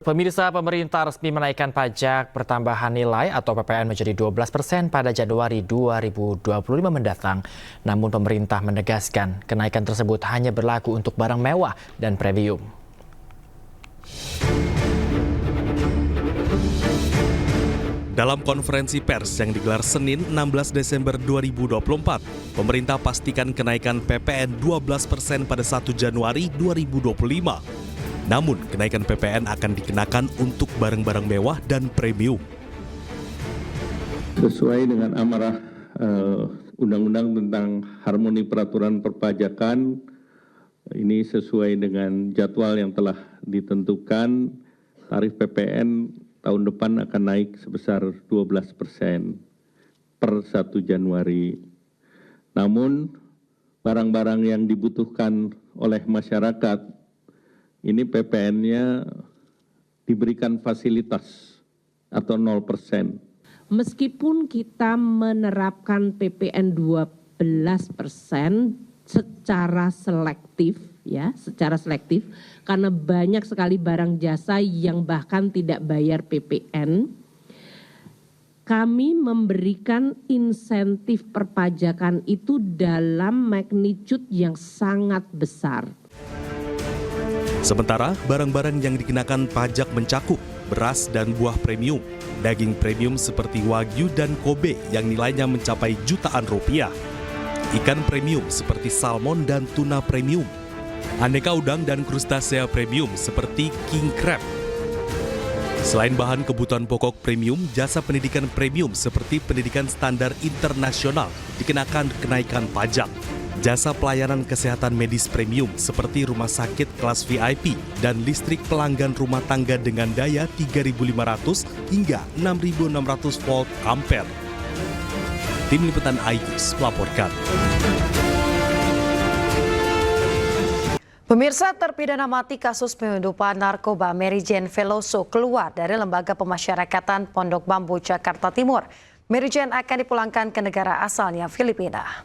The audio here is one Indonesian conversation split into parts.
Pemirsa, pemerintah resmi menaikkan pajak pertambahan nilai atau PPN menjadi 12% pada Januari 2025 mendatang. Namun pemerintah menegaskan kenaikan tersebut hanya berlaku untuk barang mewah dan premium. Dalam konferensi pers yang digelar Senin 16 Desember 2024, pemerintah pastikan kenaikan PPN 12% pada 1 Januari 2025. Namun, kenaikan PPN akan dikenakan untuk barang-barang mewah dan premium. Sesuai dengan amarah Undang-Undang tentang Harmoni Peraturan Perpajakan, ini sesuai dengan jadwal yang telah ditentukan, tarif PPN tahun depan akan naik sebesar 12% per 1 Januari. Namun, barang-barang yang dibutuhkan oleh masyarakat, ini PPN-nya diberikan fasilitas atau 0%. Meskipun kita menerapkan PPN 12% secara selektif, karena banyak sekali barang jasa yang bahkan tidak bayar PPN, kami memberikan insentif perpajakan itu dalam magnitude yang sangat besar. Sementara barang-barang yang dikenakan pajak mencakup beras dan buah premium, daging premium seperti Wagyu dan Kobe yang nilainya mencapai jutaan rupiah, ikan premium seperti salmon dan tuna premium, aneka udang dan krustasea premium seperti king crab. Selain bahan kebutuhan pokok premium, jasa pendidikan premium seperti pendidikan standar internasional dikenakan kenaikan pajak. Jasa pelayanan kesehatan medis premium seperti rumah sakit kelas VIP dan listrik pelanggan rumah tangga dengan daya 3.500 hingga 6.600 volt ampere. Tim Liputan iNews melaporkan. Pemirsa, terpidana mati kasus penyelundupan narkoba Mary Jane Veloso keluar dari Lembaga Pemasyarakatan Pondok Bambu, Jakarta Timur. Mary Jane akan dipulangkan ke negara asalnya, Filipina.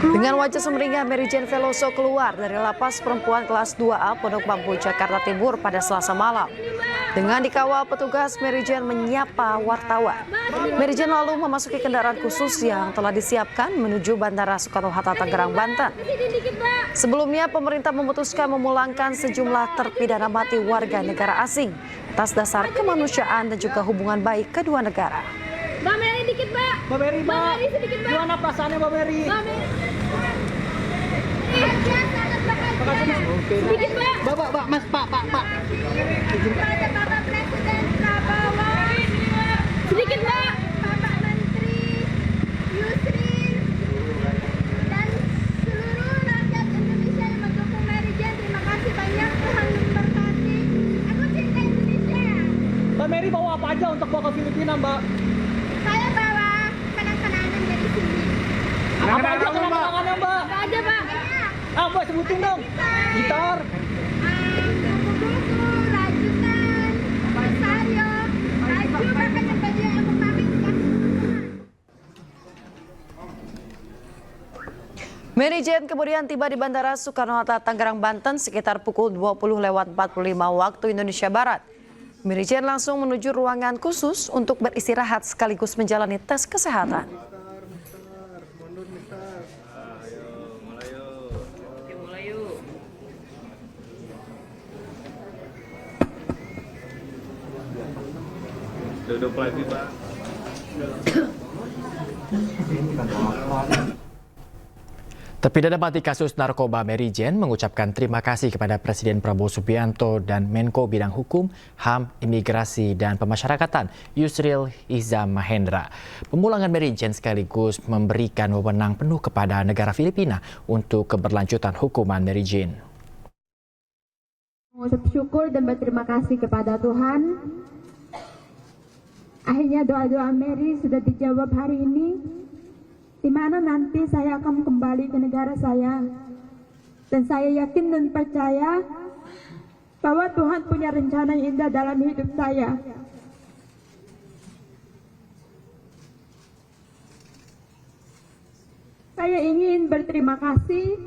Dengan wajah sumringah, Mary Jane Veloso keluar dari lapas perempuan kelas 2A Pondok Bambu, Jakarta Timur pada Selasa malam. Dengan dikawal petugas, Mary Jane menyapa wartawan. Mary Jane lalu memasuki kendaraan khusus yang telah disiapkan menuju Bandara Soekarno-Hatta, Tangerang, Banten. Sebelumnya, pemerintah memutuskan memulangkan sejumlah terpidana mati warga negara asing atas dasar kemanusiaan dan juga hubungan baik kedua negara. Mbak Mary dikit, Mbak. Mbak Mary, sedikit, Mbak. Gimana perasaannya, Mbak Mary? Mbak Mary. Sedikit, Mbak. Mbak, Mas, Pak. Ada Bapak Presiden Prabowo. Sedikit, Mbak. Bapak Menteri Yusril dan seluruh rakyat Indonesia yang mendukung Mary Jane. Terima kasih banyak, Tuhan memberkati. Aku cinta Indonesia. Mbak Mary bawa apa aja untuk bawa ke Filipina, Mbak? Saya bawa kenang-kenangan dari sini. Apa aja kenang-kenangannya, Mbak? Apa aja, Pak? Mbak sebutin dong. Gitar. Buku-buku, rajutan, rosario, baju, bahkan yang baju yang untuk mami. Mary Jane kemudian tiba di Bandara Soekarno-Hatta, Tangerang, Banten sekitar pukul 20.45 waktu Indonesia Barat. Mary Jane langsung menuju ruangan khusus untuk beristirahat sekaligus menjalani tes kesehatan. Duduk lagi, Pak. Terpidana mati kasus narkoba Mary Jane mengucapkan terima kasih kepada Presiden Prabowo Subianto dan Menko Bidang Hukum, HAM, Imigrasi, dan Pemasyarakatan Yusril Iza Mahendra. Pemulangan Mary Jane sekaligus memberikan wewenang penuh kepada negara Filipina untuk keberlanjutan hukuman Mary Jane. Mengucap syukur dan berterima kasih kepada Tuhan. Akhirnya doa-doa Mary sudah dijawab hari ini, di mana nanti saya akan kembali ke negara saya. Dan saya yakin dan percaya bahwa Tuhan punya rencana yang indah dalam hidup saya. Saya ingin berterima kasih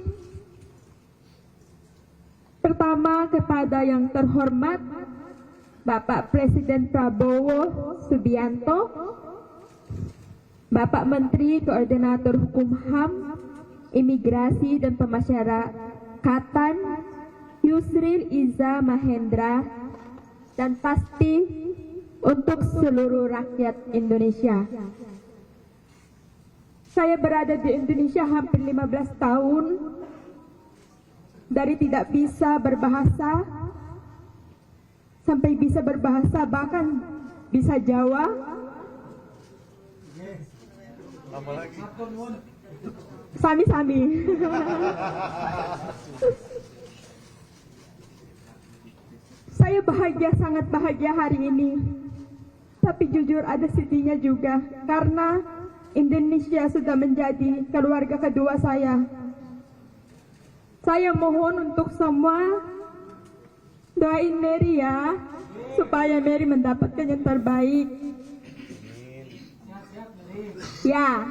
Pertama, kepada yang terhormat Bapak Presiden Prabowo Subianto, Bapak Menteri Koordinator Hukum HAM, Imigrasi dan Pemasyarakatan Yusril Iza Mahendra, dan pasti untuk seluruh rakyat Indonesia. Saya berada di Indonesia hampir 15 tahun, dari tidak bisa berbahasa sampai bisa berbahasa, bahkan bisa Jawa. Sami-sami. Saya bahagia, sangat bahagia hari ini. Tapi jujur ada sedihnya juga, karena Indonesia sudah menjadi keluarga kedua saya. Saya mohon untuk semua doain Mary ya, supaya Mary mendapatkan yang terbaik. Ya.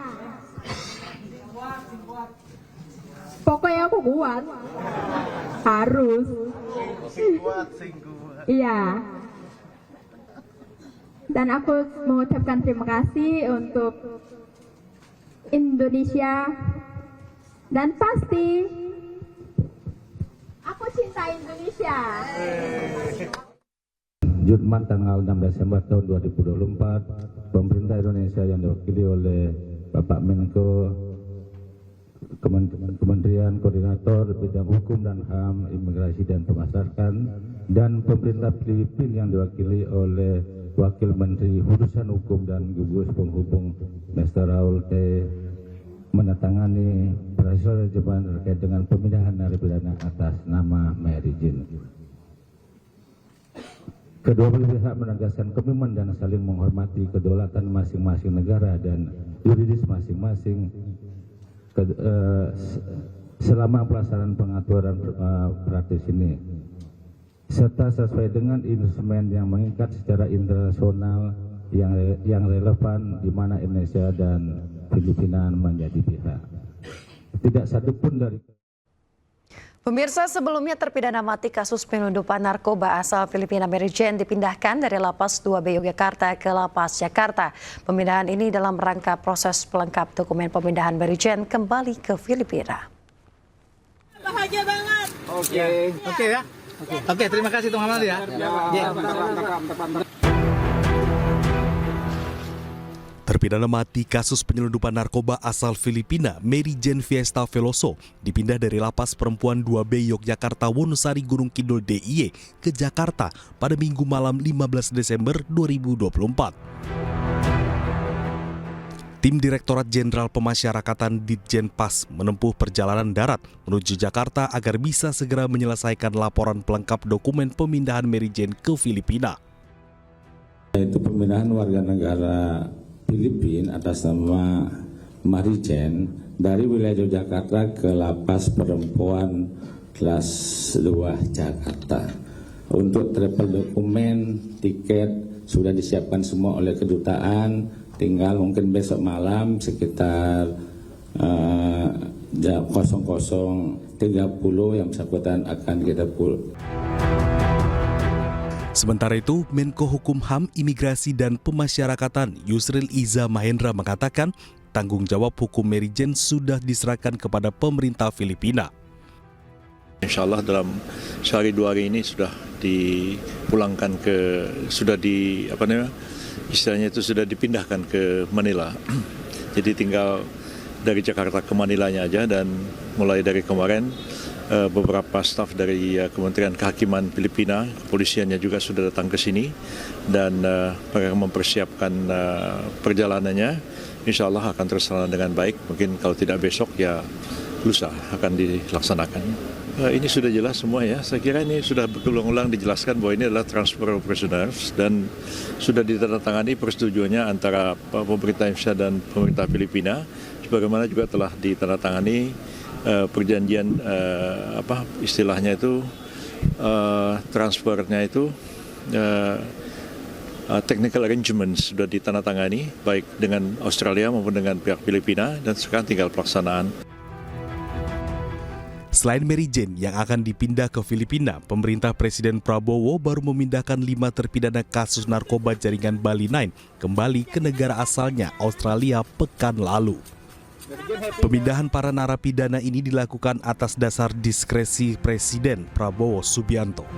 Pokoknya aku kuat. Harus. Iya. Dan aku mengucapkan terima kasih untuk Indonesia, dan pasti aku cinta Indonesia. Jumat tanggal 6 Desember tahun 2024, pemerintah Indonesia yang diwakili oleh Bapak Menko, Kementerian Koordinator Bidang Hukum dan HAM, Imigrasi dan Pemasyarakatan, dan pemerintah Filipina yang diwakili oleh Wakil Menteri Urusan Hukum dan Gugus Penghubung Mr. Raul T. menandatangani persetujuan terkait dengan pemindahan narapidana atas nama Mary Jane. Kedua belah pihak menegaskan komitmen dan saling menghormati kedaulatan masing-masing negara dan yuridis masing-masing selama pelaksanaan pengaturan praktis ini, serta sesuai dengan instrumen yang mengikat secara internasional yang relevan, di mana Indonesia dan Filipina menjadi pihak. Tidak satupun dari Pemirsa, sebelumnya terpidana mati kasus penyelundupan narkoba asal Filipina Mary Jane dipindahkan dari Lapas 2B Yogyakarta ke Lapas Jakarta. Pemindahan ini dalam rangka proses pelengkap dokumen pemindahan Mary Jane kembali ke Filipina. Bahagia banget. Oke ya. Oke, terima kasih Tung Hamad ya. Terpidana mati kasus penyelundupan narkoba asal Filipina, Mary Jane Fiesta Veloso, dipindah dari Lapas Perempuan 2B Yogyakarta Wonosari Gunung Kidul DIY ke Jakarta pada Minggu malam 15 Desember 2024. Tim Direktorat Jenderal Pemasyarakatan Ditjen Pas menempuh perjalanan darat menuju Jakarta agar bisa segera menyelesaikan laporan pelengkap dokumen pemindahan Mary Jane ke Filipina. Itu pemindahan warga negara Filipina atas nama Mary Jane dari wilayah Yogyakarta ke Lapas Perempuan kelas 2 Jakarta. Untuk travel dokumen, tiket sudah disiapkan semua oleh kedutaan, tinggal mungkin besok malam sekitar 00.30 yang bersangkutan akan kita pulang. Sementara itu, Menko Hukum HAM, Imigrasi dan Pemasyarakatan Yusril Iza Mahendra mengatakan tanggung jawab hukum Mary Jane sudah diserahkan kepada pemerintah Filipina. Insya Allah dalam sehari 2 hari ini sudah dipulangkan istilahnya itu sudah dipindahkan ke Manila. Jadi tinggal dari Jakarta ke Manilanya aja, dan mulai dari kemarin beberapa staf dari Kementerian Kehakiman Filipina, kepolisiannya juga sudah datang ke sini, dan mereka mempersiapkan perjalanannya. Insya Allah akan terlaksana dengan baik. Mungkin kalau tidak besok ya lusa akan dilaksanakan. Ini sudah jelas semua ya. Saya kira ini sudah berulang-ulang dijelaskan bahwa ini adalah transfer of prisoners, dan sudah ditandatangani persetujuannya antara pemerintah Indonesia dan pemerintah Filipina. Sebagaimana juga telah ditandatangani perjanjian istilahnya itu transfernya itu technical arrangements sudah ditandatangani baik dengan Australia maupun dengan pihak Filipina, dan sekarang tinggal pelaksanaan. Selain Mary Jane yang akan dipindah ke Filipina, pemerintah Presiden Prabowo baru memindahkan 5 terpidana kasus narkoba jaringan Bali 9 kembali ke negara asalnya, Australia, pekan lalu. Pemindahan para narapidana ini dilakukan atas dasar diskresi Presiden Prabowo Subianto.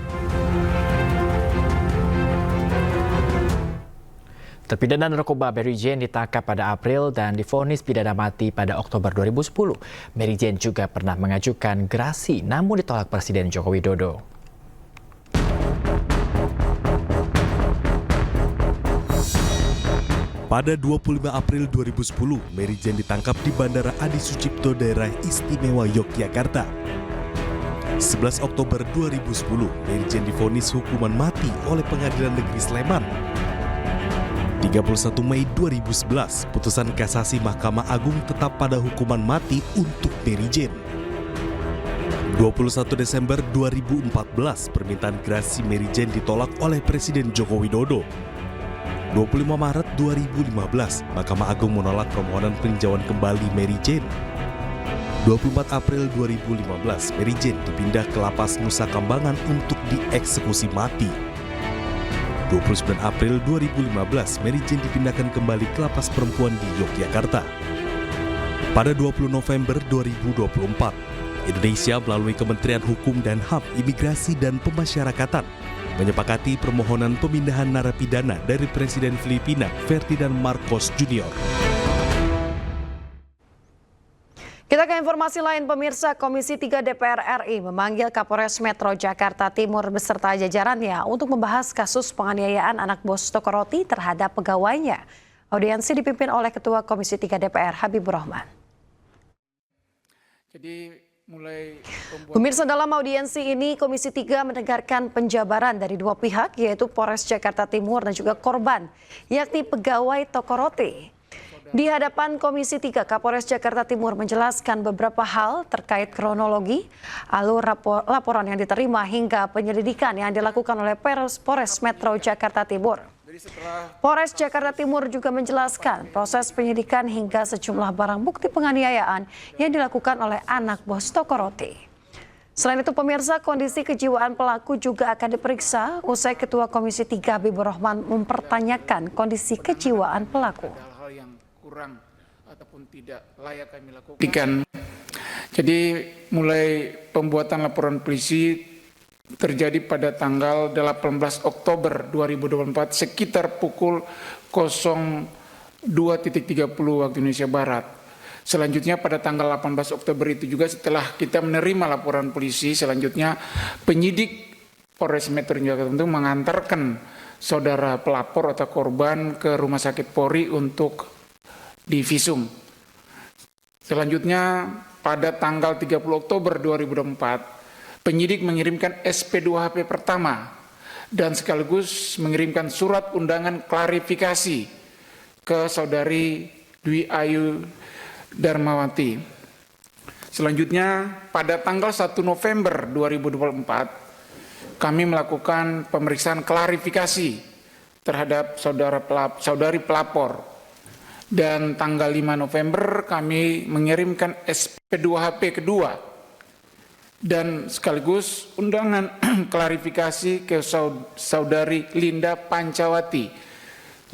Terpidana narkoba Mary Jane ditangkap pada April dan divonis pidana mati pada Oktober 2010. Mary Jane juga pernah mengajukan gerasi namun ditolak Presiden Joko Widodo. Pada 25 April 2010, Mary Jane ditangkap di Bandara Adi Sucipto, Daerah Istimewa Yogyakarta. 11 Oktober 2010, Mary Jane divonis hukuman mati oleh Pengadilan Negeri Sleman. 31 Mei 2011, putusan kasasi Mahkamah Agung tetap pada hukuman mati untuk Mary Jane. 21 Desember 2014, permintaan gerasi Mary Jane ditolak oleh Presiden Joko Widodo. 25 Maret 2015, Mahkamah Agung menolak permohonan peninjauan kembali Mary Jane. 24 April 2015, Mary Jane dipindah ke Lapas Nusa Kambangan untuk dieksekusi mati. 29 April 2015, Mary Jane dipindahkan kembali ke Lapas Perempuan di Yogyakarta. Pada 20 November 2024, Indonesia melalui Kementerian Hukum dan HAM, Imigrasi dan Pemasyarakatan menyepakati permohonan pemindahan narapidana dari Presiden Filipina Ferdinand Marcos Jr. Kita ke informasi lain, pemirsa. Komisi 3 DPR RI memanggil Kapolres Metro Jakarta Timur beserta jajarannya untuk membahas kasus penganiayaan anak bos toko roti terhadap pegawainya. Audiensi dipimpin oleh Ketua Komisi 3 DPR Habibur Rahman. Pemirsa, dalam audiensi ini Komisi 3 mendengarkan penjabaran dari dua pihak, yaitu Polres Jakarta Timur dan juga korban, yakni pegawai toko roti. Di hadapan Komisi 3, Kapolres Jakarta Timur menjelaskan beberapa hal terkait kronologi, alur laporan yang diterima hingga penyelidikan yang dilakukan oleh Polres Metro Jakarta Timur. Polres Jakarta Timur juga menjelaskan proses penyidikan hingga sejumlah barang bukti penganiayaan yang dilakukan oleh anak bos toko roti. Selain itu, pemirsa, kondisi kejiwaan pelaku juga akan diperiksa usai Ketua Komisi 3 Habibur Rahman mempertanyakan kondisi kejiwaan pelaku. Kurang ataupun tidak layak kami lakukan. Jadi mulai pembuatan laporan polisi terjadi pada tanggal 18 Oktober 2024 sekitar pukul 02.30 waktu Indonesia Barat. Selanjutnya pada tanggal 18 Oktober itu juga setelah kita menerima laporan polisi, selanjutnya penyidik Polres Metro Jakarta Timur mengantarkan saudara pelapor atau korban ke Rumah Sakit Polri untuk divisum. Selanjutnya pada tanggal 30 Oktober 2024, penyidik mengirimkan SP2HP pertama dan sekaligus mengirimkan surat undangan klarifikasi ke saudari Dwi Ayu Darmawati. Selanjutnya pada tanggal 1 November 2024, kami melakukan pemeriksaan klarifikasi terhadap saudari pelapor. Dan tanggal 5 November kami mengirimkan SP2HP kedua dan sekaligus undangan klarifikasi ke saudari Linda Pancawati.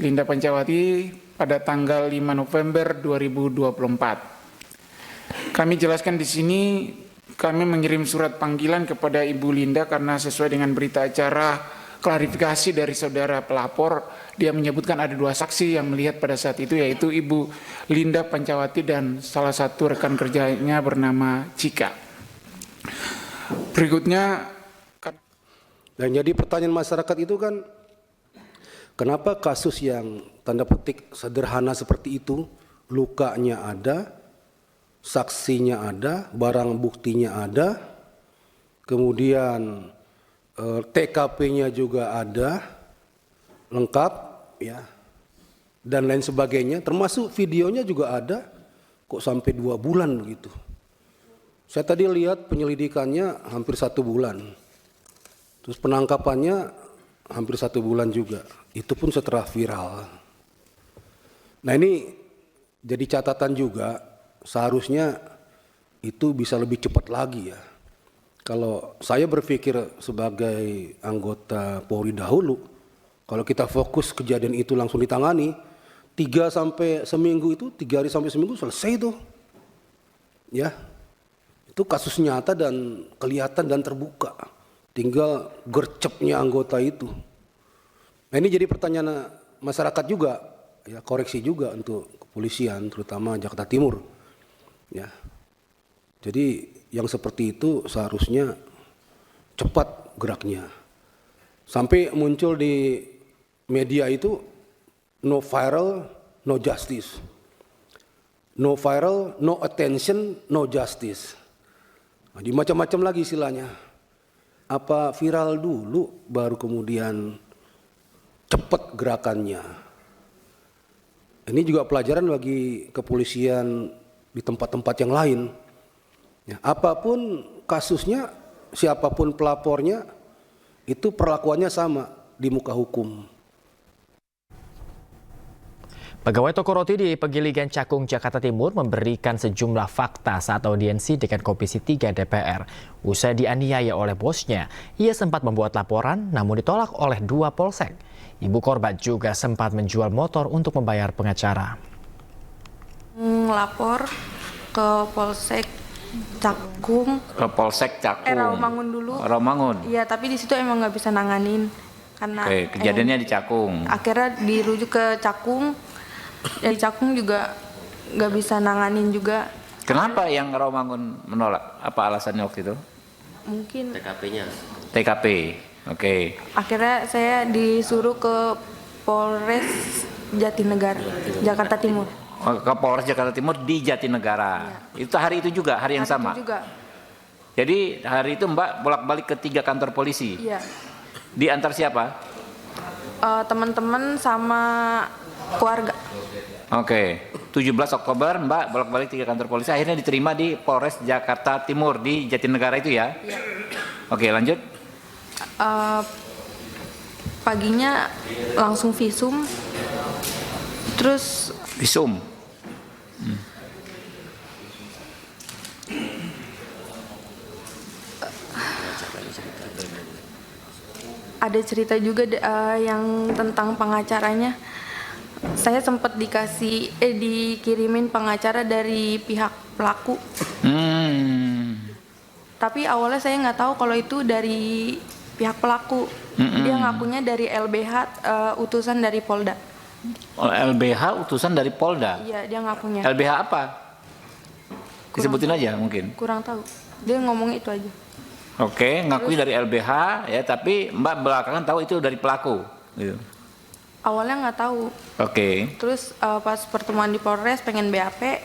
Linda Pancawati pada tanggal 5 November 2024. Kami jelaskan di sini kami mengirim surat panggilan kepada Ibu Linda karena sesuai dengan berita acara klarifikasi dari saudara pelapor, dia menyebutkan ada dua saksi yang melihat pada saat itu, yaitu Ibu Linda Pancawati dan salah satu rekan kerjanya bernama Cika. Berikutnya, dan jadi pertanyaan masyarakat itu kan, kenapa kasus yang tanda petik sederhana seperti itu, lukanya ada, saksinya ada, barang buktinya ada, kemudian TKP-nya juga ada, lengkap, ya, dan lain sebagainya, termasuk videonya juga ada, kok sampai 2 bulan begitu. Saya tadi lihat penyelidikannya hampir 1 bulan, terus penangkapannya hampir 1 bulan juga, itu pun setelah viral. Nah ini jadi catatan juga, seharusnya itu bisa lebih cepat lagi ya. Kalau saya berpikir sebagai anggota Polri dahulu, kalau kita fokus kejadian itu langsung ditangani, 3 sampai seminggu itu, 3 hari sampai seminggu selesai itu. Ya, itu kasus nyata dan kelihatan dan terbuka. Tinggal gercepnya anggota itu. Nah, ini jadi pertanyaan masyarakat juga, ya, koreksi juga untuk kepolisian, terutama Jakarta Timur. Ya, jadi yang seperti itu seharusnya cepat geraknya. Sampai muncul di media itu no viral, no justice. No viral, no attention, no justice. Nah, di macam-macam lagi istilahnya. Apa viral dulu baru kemudian cepat gerakannya. Ini juga pelajaran bagi kepolisian di tempat-tempat yang lain. Ya, apapun kasusnya, siapapun pelapornya, itu perlakuannya sama di muka hukum. Pegawai toko roti di Pegiligan Cakung, Jakarta Timur memberikan sejumlah fakta saat audiensi dengan Komisi 3 DPR. Usai dianiaya oleh bosnya, ia sempat membuat laporan namun ditolak oleh 2 polsek. Ibu korban juga sempat menjual motor untuk membayar pengacara. Lapor ke Polsek Cakung. Ke Polsek Cakung. Rawamangun dulu. Rawamangun. Iya, tapi di situ emang nggak bisa nanganin karena. Oke, kejadiannya di Cakung. Akhirnya dirujuk ke Cakung. Di Cakung juga nggak bisa nanganin juga. Kenapa yang Rawamangun menolak? Apa alasannya waktu itu? Mungkin. TKP-nya. TKP. Oke. Akhirnya saya disuruh ke Polres Jatinegara, Jakarta Timur. Ke Polres Jakarta Timur di Jatinegara. Ya. Itu hari itu juga, hari yang sama. Itu juga. Jadi hari itu Mbak bolak-balik ke 3 kantor polisi. Iya. Diantar siapa? Teman-teman sama keluarga. Oke. 17 Oktober Mbak bolak-balik 3 kantor polisi. Akhirnya diterima di Polres Jakarta Timur di Jatinegara itu ya. Iya. Oke, lanjut. Paginya langsung visum. Terus visum. Ada cerita juga yang tentang pengacaranya. Saya sempat dikirimin pengacara dari pihak pelaku. Tapi awalnya saya nggak tahu kalau itu dari pihak pelaku. Dia ngakunya dari LBH, utusan dari Polda. LBH utusan dari Polda? Iya, dia ngakunya. LBH apa? Disebutin aja mungkin. Kurang tahu. Dia ngomong itu aja. Oke, ngakui dari LBH ya, tapi Mbak belakangan tahu itu dari pelaku. Gitu. Awalnya nggak tahu. Oke. Terus pas pertemuan di Polres pengen BAP,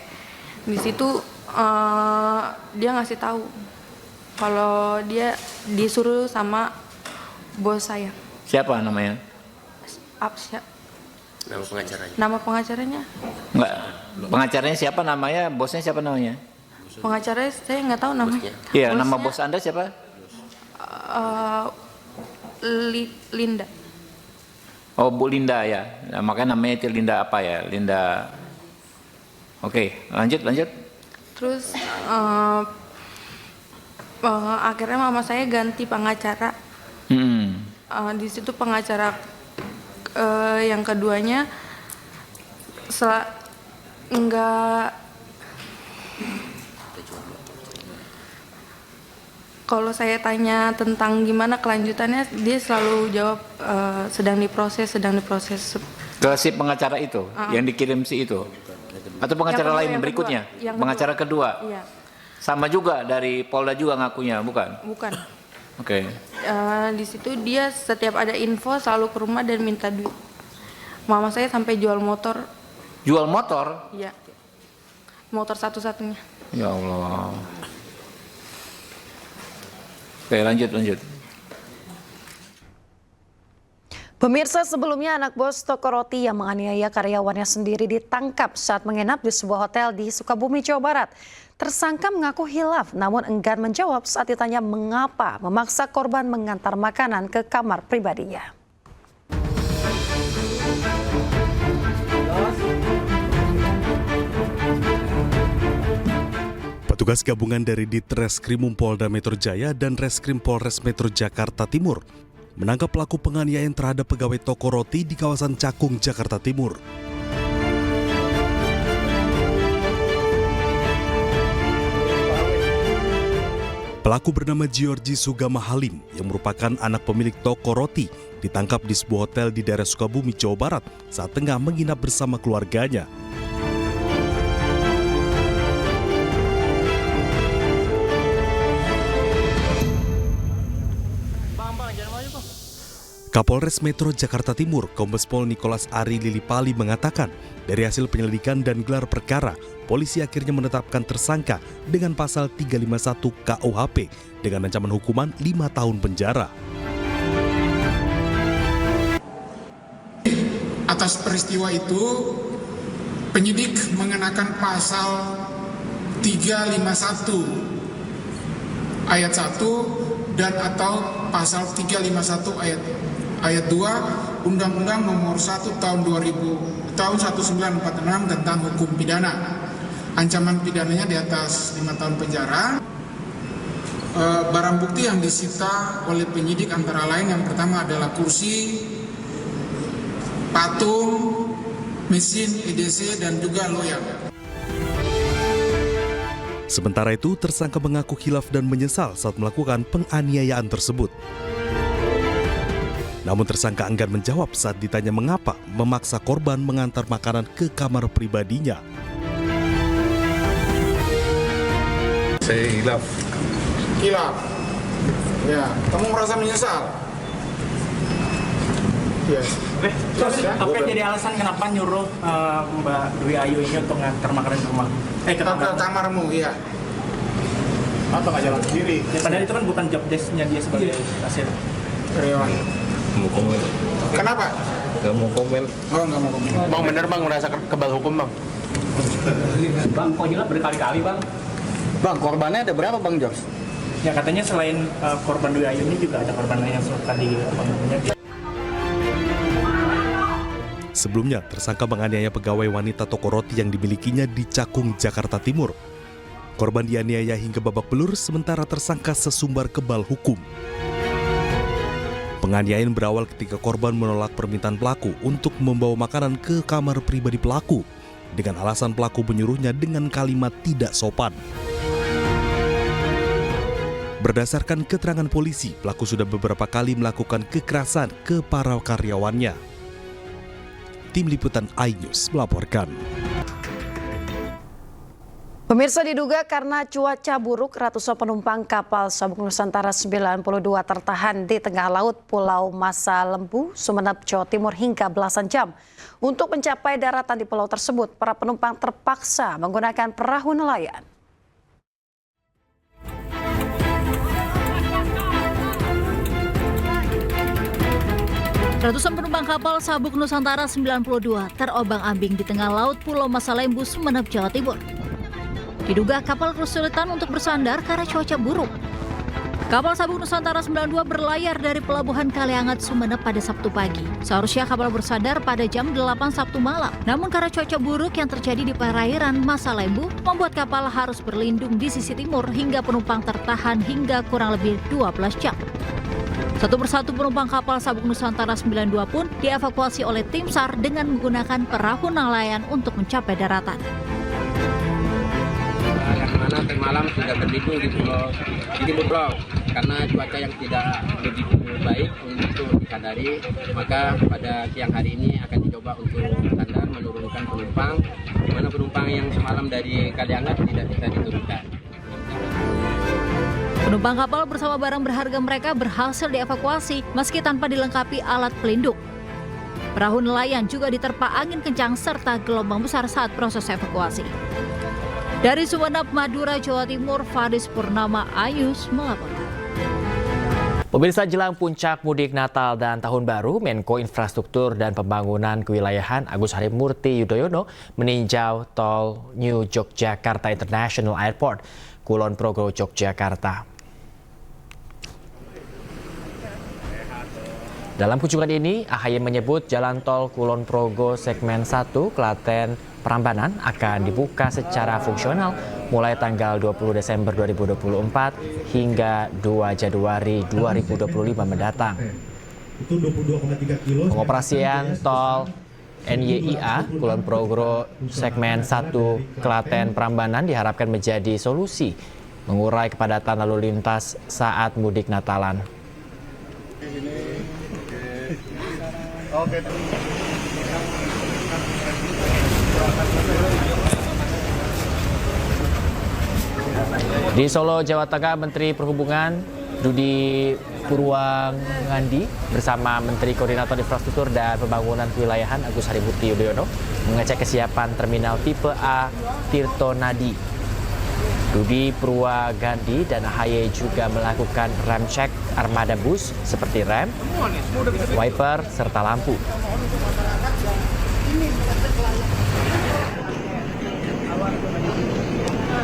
di situ dia ngasih tahu kalau dia disuruh sama bos saya. Siapa namanya? Absya. Nama pengacaranya? Nama pengacaranya? Enggak. Pengacaranya siapa namanya? Bosnya siapa namanya? Pengacaranya saya nggak tahu namanya. Iya, nama bos Anda siapa? Linda. Oh, Bu Linda ya. Nah, makanya namanya itu Linda apa ya? Linda. Oke, lanjut. Terus akhirnya mama saya ganti pengacara. Di situ pengacara yang keduanya kalau saya tanya tentang gimana kelanjutannya, dia selalu jawab sedang diproses. Ke si pengacara itu yang dikirim si itu, atau pengacara lain yang berikutnya? Pengacara kedua. Iya. Sama juga dari Polda juga ngakunya, bukan? Bukan. Oke. Di situ dia setiap ada info selalu ke rumah dan minta duit. Mama saya sampai jual motor. Jual motor? Iya. Motor satu-satunya. Ya Allah. Oke, lanjut. Pemirsa, sebelumnya anak bos toko roti yang menganiaya karyawannya sendiri ditangkap saat menginap di sebuah hotel di Sukabumi, Jawa Barat. Tersangka mengaku hilaf namun enggan menjawab saat ditanya mengapa memaksa korban mengantar makanan ke kamar pribadinya. Petugas gabungan dari Ditreskrimum Polda Metro Jaya dan Reskrim Polres Metro Jakarta Timur menangkap pelaku penganiayaan terhadap pegawai toko roti di kawasan Cakung, Jakarta Timur. Pelaku bernama Giorgi Sugama Halim yang merupakan anak pemilik toko roti ditangkap di sebuah hotel di daerah Sukabumi, Jawa Barat saat tengah menginap bersama keluarganya. Kapolres Metro Jakarta Timur, Kombes Pol Nicholas Ari Lilipali mengatakan, dari hasil penyelidikan dan gelar perkara, polisi akhirnya menetapkan tersangka dengan pasal 351 KUHP dengan ancaman hukuman 5 tahun penjara. Atas peristiwa itu, penyidik mengenakan pasal 351 ayat 1 dan atau pasal 351 ayat 2 Undang-Undang Nomor 1 tahun 1946 tentang hukum pidana. Ancaman pidananya di atas 5 tahun penjara. Barang bukti yang disita oleh penyidik antara lain yang pertama adalah kursi, patung, mesin EDC dan juga loyang. Sementara itu, tersangka mengaku khilaf dan menyesal saat melakukan penganiayaan tersebut. Namun tersangka enggan menjawab saat ditanya mengapa memaksa korban mengantar makanan ke kamar pribadinya. Saya khilaf. Khilaf. Ya, kamu merasa menyesal? Ya. Terus apa yang jadi alasan kenapa nyuruh Mbak Dwi Ayu ini untuk ngantar makanan ke rumah? Ke kamarmu, iya. Atau nggak jalan sendiri? Ya, padahal itu kan bukan job desk-nya dia sebagai kasir karyawan. Mau komen. Kenapa? Gak mau komen. Oh, nggak mau komen. Bang, bener bang merasa kebal hukum bang? Bang, kok jelas berkali-kali bang? Bang, korbannya ada berapa bang Jos? Ya katanya selain korban Dwi Ayu ini juga ada korban lain yang tadi Sebelumnya, tersangka menganiaya pegawai wanita toko roti yang dimilikinya di Cakung, Jakarta Timur. Korban dianiaya hingga babak belur, sementara tersangka sesumbar kebal hukum. Penganiayaan berawal ketika korban menolak permintaan pelaku untuk membawa makanan ke kamar pribadi pelaku dengan alasan pelaku menyuruhnya dengan kalimat tidak sopan. Berdasarkan keterangan polisi, pelaku sudah beberapa kali melakukan kekerasan ke para karyawannya. Tim Liputan iNews melaporkan. Pemirsa, diduga karena cuaca buruk, ratusan penumpang kapal Sabuk Nusantara 92 tertahan di tengah laut Pulau Masa Lembu, Sumeneb, Jawa Timur hingga belasan jam. Untuk mencapai daratan di pulau tersebut, para penumpang terpaksa menggunakan perahu nelayan. Ratusan penumpang kapal Sabuk Nusantara 92 terobang-ambing di tengah laut Pulau Masa Lembu, Sumeneb, Jawa Timur. Diduga kapal kesulitan untuk bersandar karena cuaca buruk. Kapal Sabuk Nusantara 92 berlayar dari Pelabuhan Kaliangat, Sumeneb pada Sabtu pagi. Seharusnya kapal bersandar pada jam 8 Sabtu malam. Namun karena cuaca buruk yang terjadi di perairan Masa Lembu, membuat kapal harus berlindung di sisi timur hingga penumpang tertahan hingga kurang lebih 12 jam. Satu persatu penumpang kapal Sabuk Nusantara 92 pun dievakuasi oleh tim SAR dengan menggunakan perahu nelayan untuk mencapai daratan. Yang mana malam sudah berlindung di pulau karena cuaca yang tidak begitu baik untuk disadari, maka pada siang hari ini akan dicoba untuk sandar menurunkan penumpang, di mana penumpang yang semalam dari Kaliangat tidak bisa diturunkan. Penumpang kapal bersama barang berharga mereka berhasil dievakuasi meski tanpa dilengkapi alat pelindung. Perahu nelayan juga diterpa angin kencang serta gelombang besar saat proses evakuasi. Dari Sumeneb, Madura, Jawa Timur, Faris Purnama, iNews melaporkan. Pemirsa, jelang puncak mudik Natal dan Tahun Baru, Menko Infrastruktur dan Pembangunan Kewilayahan Agus Harimurti Yudhoyono meninjau tol New Yogyakarta International Airport, Kulon Progo, Yogyakarta. Dalam kunjungan ini, AHY menyebut jalan tol Kulon Progo segmen 1 Klaten Prambanan akan dibuka secara fungsional mulai tanggal 20 Desember 2024 hingga 2 Januari 2025 mendatang. Pengoperasian tol NYIA Kulon Progro segmen 1 Klaten Prambanan diharapkan menjadi solusi mengurai kepadatan lalu lintas saat mudik Natalan. Di Solo, Jawa Tengah, Menteri Perhubungan Budi Purwangandi bersama Menteri Koordinator Infrastruktur dan Pembangunan Kewilayahan Agus Harimurti Yudhoyono mengecek kesiapan terminal tipe A Tirto Nadi. Budi Purwangandi dan AHY juga melakukan rem cek armada bus seperti rem, wiper, serta lampu.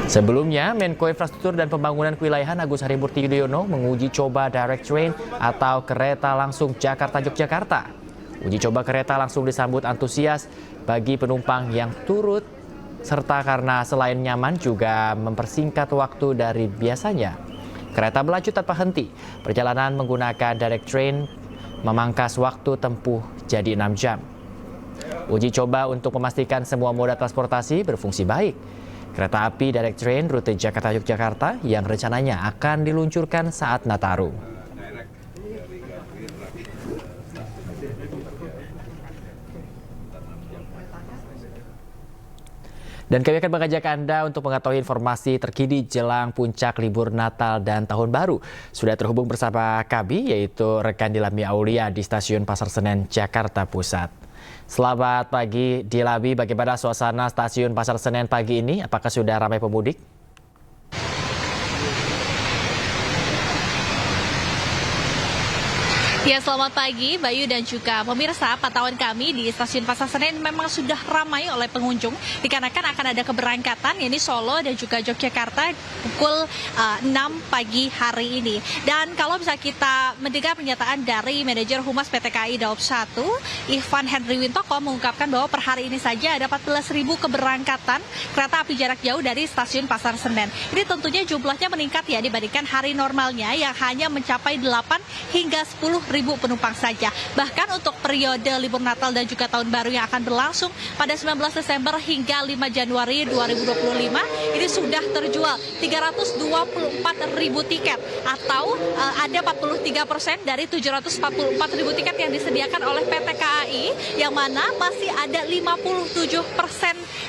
Sebelumnya, Menko Infrastruktur dan Pembangunan Kewilayahan Agus Harimurti Yudhoyono menguji coba direct train atau kereta langsung Jakarta-Yogyakarta. Uji coba kereta langsung disambut antusias bagi penumpang yang turut, serta karena selain nyaman juga mempersingkat waktu dari biasanya. Kereta melaju tanpa henti. Perjalanan menggunakan direct train memangkas waktu tempuh jadi 6 jam. Uji coba untuk memastikan semua moda transportasi berfungsi baik. Kereta api direct train rute Jakarta-Yogyakarta yang rencananya akan diluncurkan saat Nataru. Dan kami akan mengajak Anda untuk mengetahui informasi terkini jelang puncak libur Natal dan Tahun Baru. Sudah terhubung bersama kami, yaitu rekan Dilami Aulia di Stasiun Pasar Senen, Jakarta Pusat. Selamat pagi Dilami, bagaimana suasana Stasiun Pasar Senen pagi ini? Apakah sudah ramai pemudik? Ya, selamat pagi Bayu dan juga pemirsa. Pantauan kami di Stasiun Pasar Senen memang sudah ramai oleh pengunjung dikarenakan akan ada keberangkatan yaitu Solo dan juga Yogyakarta pukul 6 pagi hari ini. Dan kalau bisa kita mendengar pernyataan dari manajer Humas PT KAI Daob 1, Ivan Henry Wintoko mengungkapkan bahwa per hari ini saja ada 14.000 keberangkatan kereta api jarak jauh dari Stasiun Pasar Senen. Ini tentunya jumlahnya meningkat ya dibandingkan hari normalnya yang hanya mencapai 8 hingga 10.000 penumpang saja. Bahkan untuk periode libur Natal dan juga Tahun Baru yang akan berlangsung pada 19 Desember hingga 5 Januari 2025 ini sudah terjual 324.000 tiket atau ada 43% dari 744.000 tiket yang disediakan oleh PT KAI yang mana masih ada 57%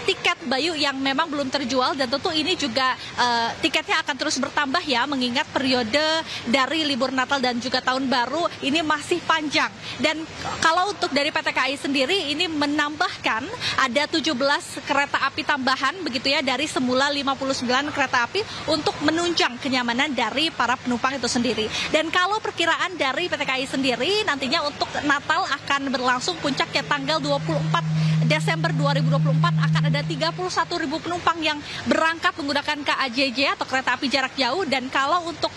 tiket Bayu yang memang belum terjual dan tentu ini juga tiketnya akan terus bertambah ya mengingat periode dari libur Natal dan juga Tahun Baru ini masih panjang. Dan kalau untuk dari PT KAI sendiri ini menambahkan ada 17 kereta api tambahan begitu ya dari semula 59 kereta api untuk menunjang kenyamanan dari para penumpang itu sendiri. Dan kalau perkiraan dari PT KAI sendiri nantinya untuk Natal akan berlangsung puncaknya tanggal 24 Desember 2024 akan ada 31.000 penumpang yang berangkat menggunakan KAJJ atau kereta api jarak jauh. Dan kalau untuk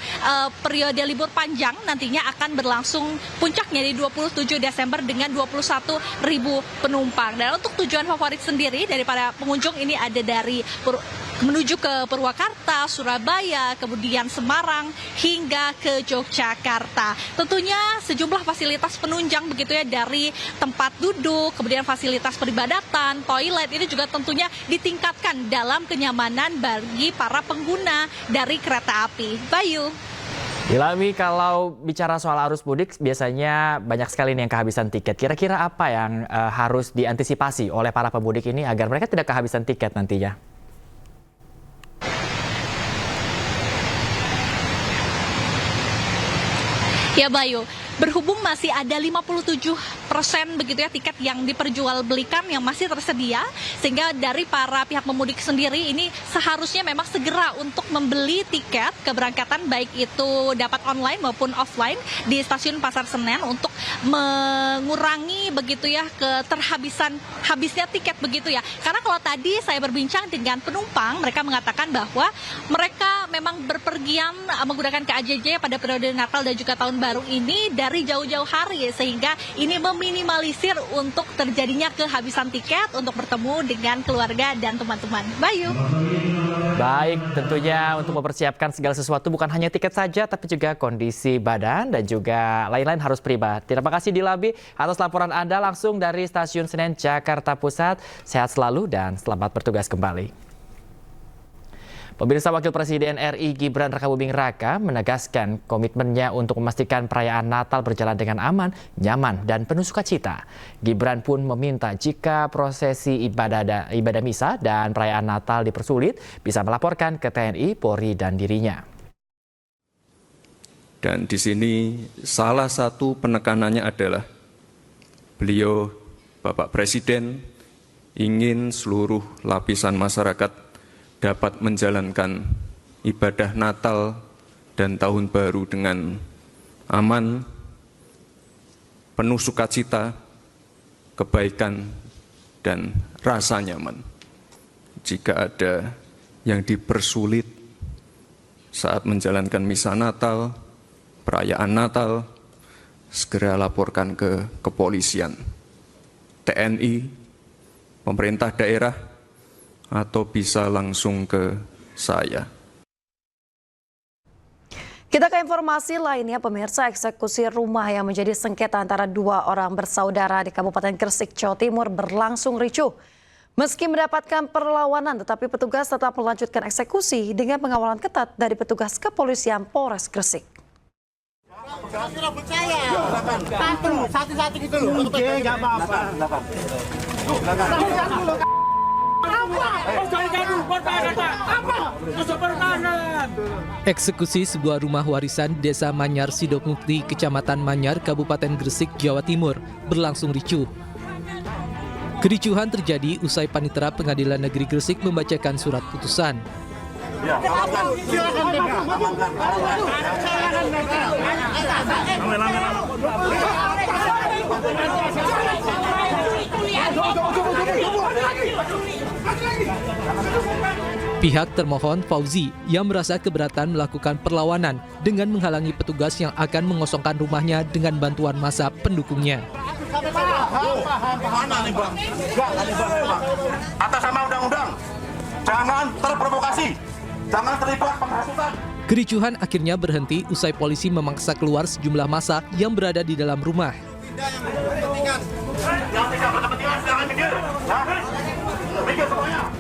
periode libur panjang nantinya akan berlangsung puncaknya di 27 Desember dengan 21.000 penumpang. Dan untuk tujuan favorit sendiri daripada pengunjung ini ada dari menuju ke Purwakarta, Surabaya, kemudian Semarang hingga ke Yogyakarta. Tentunya sejumlah fasilitas penunjang begitu ya dari tempat duduk, kemudian fasilitas peribadatan, toilet ini juga tentunya ditingkatkan dalam kenyamanan bagi para pengguna dari kereta api. Bayu. Dilami, kalau bicara soal arus mudik biasanya banyak sekali nih yang kehabisan tiket. Kira-kira apa yang harus diantisipasi oleh para pemudik ini agar mereka tidak kehabisan tiket nantinya? Ya Bayu, berhubung masih ada 57% begitu ya tiket yang diperjualbelikan yang masih tersedia, sehingga dari para pihak pemudik sendiri ini seharusnya memang segera untuk membeli tiket keberangkatan baik itu dapat online maupun offline di Stasiun Pasar Senen untuk mengurangi begitu ya habisnya tiket begitu ya. Karena kalau tadi saya berbincang dengan penumpang, mereka mengatakan bahwa mereka memang berpergian menggunakan KAJJ pada periode Natal dan juga Tahun Baru ini dari jauh-jauh hari, sehingga ini meminimalisir untuk terjadinya kehabisan tiket untuk bertemu dengan keluarga dan teman-teman. Bayu. Baik, tentunya untuk mempersiapkan segala sesuatu bukan hanya tiket saja, tapi juga kondisi badan dan juga lain-lain harus prima. Terima kasih Dilabi atas laporan Anda langsung dari Stasiun Senen, Jakarta Pusat. Sehat selalu dan selamat bertugas kembali. Pemirsa, Wakil Presiden RI Gibran Rakabuming Raka menegaskan komitmennya untuk memastikan perayaan Natal berjalan dengan aman, nyaman, dan penuh sukacita. Gibran pun meminta jika prosesi ibadah misa dan perayaan Natal dipersulit, bisa melaporkan ke TNI, Polri, dan dirinya. Dan di sini salah satu penekanannya adalah beliau, Bapak Presiden, ingin seluruh lapisan masyarakat dapat menjalankan ibadah Natal dan Tahun Baru dengan aman, penuh sukacita, kebaikan, dan rasa nyaman. Jika ada yang dipersulit saat menjalankan misa Natal, perayaan Natal, segera laporkan ke kepolisian, TNI, pemerintah daerah, atau bisa langsung ke saya. Kita ke informasi lainnya, pemirsa. Eksekusi rumah yang menjadi sengketa antara dua orang bersaudara di Kabupaten Gresik, Jawa Timur berlangsung ricuh. Meski mendapatkan perlawanan, tetapi petugas tetap melanjutkan eksekusi dengan pengawalan ketat dari petugas kepolisian Polres Gresik. Satu-satu gitu loh. Oke, nggak apa-apa. Eksekusi sebuah rumah warisan Desa Manyar Sidomukti, Kecamatan Manyar, Kabupaten Gresik, Jawa Timur berlangsung ricuh. Kericuhan terjadi usai Panitera Pengadilan Negeri Gresik membacakan surat putusan. Pihak termohon Fauzi yang merasa keberatan melakukan perlawanan dengan menghalangi petugas yang akan mengosongkan rumahnya dengan bantuan massa pendukungnya. Atas nama undang-undang, jangan terprovokasi, jangan terlibat penghasutan. Kericuhan akhirnya berhenti usai polisi memaksa keluar sejumlah massa yang berada di dalam rumah.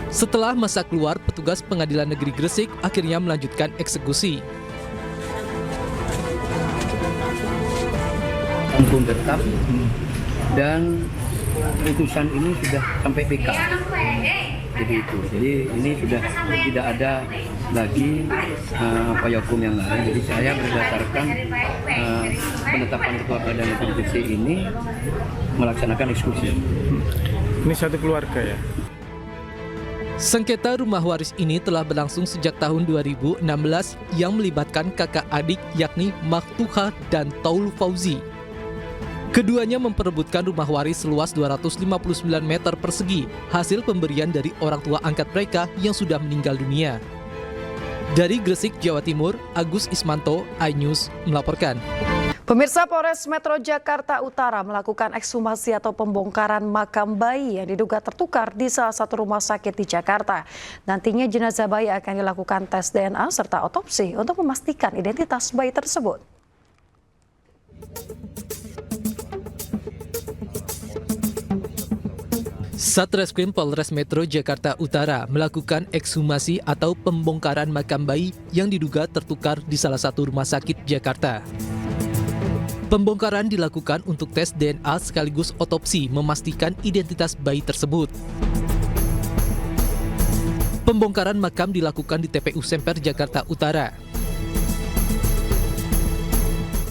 Setelah massa keluar, petugas Pengadilan Negeri Gresik akhirnya melanjutkan eksekusi. Hukum tetap dan putusan ini sudah sampai PK. Jadi ini sudah tidak ada lagi upaya hukum yang lain. Jadi saya berdasarkan penetapan Ketua Pengadilan Negeri Gresik ini melaksanakan eksekusi. Ini satu keluarga ya? Sengketa rumah waris ini telah berlangsung sejak tahun 2016 yang melibatkan kakak adik yakni Maktuha dan Taul Fauzi. Keduanya memperebutkan rumah waris seluas 259 meter persegi, hasil pemberian dari orang tua angkat mereka yang sudah meninggal dunia. Dari Gresik, Jawa Timur, Agus Ismanto, iNews melaporkan. Pemirsa, Polres Metro Jakarta Utara melakukan ekshumasi atau pembongkaran makam bayi yang diduga tertukar di salah satu rumah sakit di Jakarta. Nantinya jenazah bayi akan dilakukan tes DNA serta otopsi untuk memastikan identitas bayi tersebut. Satreskrim Polres Metro Jakarta Utara melakukan ekshumasi atau pembongkaran makam bayi yang diduga tertukar di salah satu rumah sakit Jakarta. Pembongkaran dilakukan untuk tes DNA sekaligus otopsi memastikan identitas bayi tersebut. Pembongkaran makam dilakukan di TPU Semper, Jakarta Utara.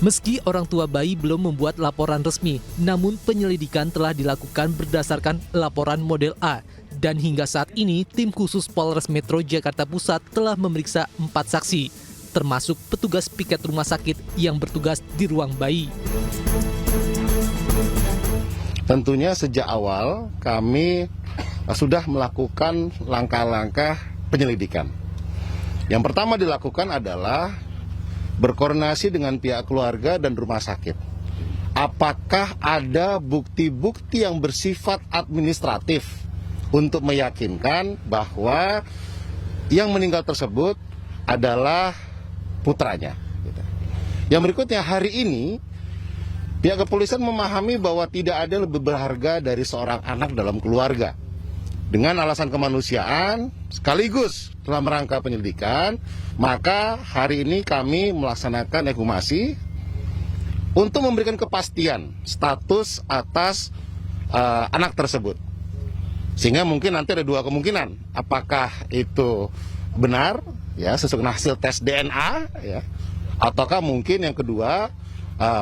Meski orang tua bayi belum membuat laporan resmi, namun penyelidikan telah dilakukan berdasarkan laporan model A. Dan hingga saat ini, tim khusus Polres Metro Jakarta Pusat telah memeriksa 4 saksi, termasuk petugas piket rumah sakit yang bertugas di ruang bayi. Tentunya sejak awal kami sudah melakukan langkah-langkah penyelidikan. Yang pertama dilakukan adalah berkoordinasi dengan pihak keluarga dan rumah sakit. Apakah ada bukti-bukti yang bersifat administratif untuk meyakinkan bahwa yang meninggal tersebut adalah putranya. Yang berikutnya, hari ini pihak kepolisian memahami bahwa tidak ada lebih berharga dari seorang anak dalam keluarga. Dengan alasan kemanusiaan sekaligus dalam rangka penyelidikan, maka hari ini kami melaksanakan ekshumasi untuk memberikan kepastian status atas anak tersebut. Sehingga mungkin nanti ada dua kemungkinan, apakah itu benar ya sesuai dengan hasil tes DNA ya, ataukah mungkin yang kedua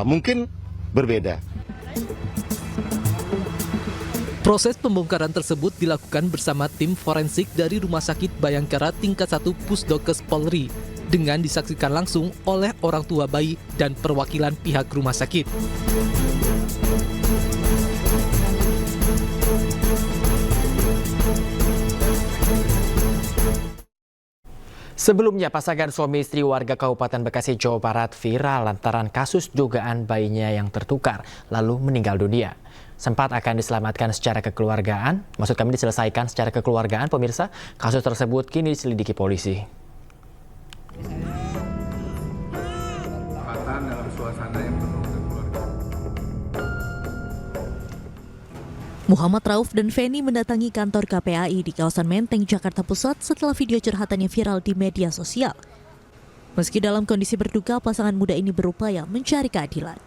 mungkin berbeda. Proses pembongkaran tersebut dilakukan bersama tim forensik dari Rumah Sakit Bayangkara tingkat 1 Pusdokes Polri dengan disaksikan langsung oleh orang tua bayi dan perwakilan pihak rumah sakit. Sebelumnya, pasangan suami istri warga Kabupaten Bekasi, Jawa Barat viral lantaran kasus dugaan bayinya yang tertukar lalu meninggal dunia. Sempat akan diselamatkan secara kekeluargaan, maksud kami diselesaikan secara kekeluargaan, pemirsa. Kasus tersebut kini diselidiki polisi. Dalam suasana yang penuh keluarga. Muhammad Rauf dan Feni mendatangi kantor KPAI di kawasan Menteng, Jakarta Pusat setelah video curhatannya viral di media sosial. Meski dalam kondisi berduka, pasangan muda ini berupaya mencari keadilan.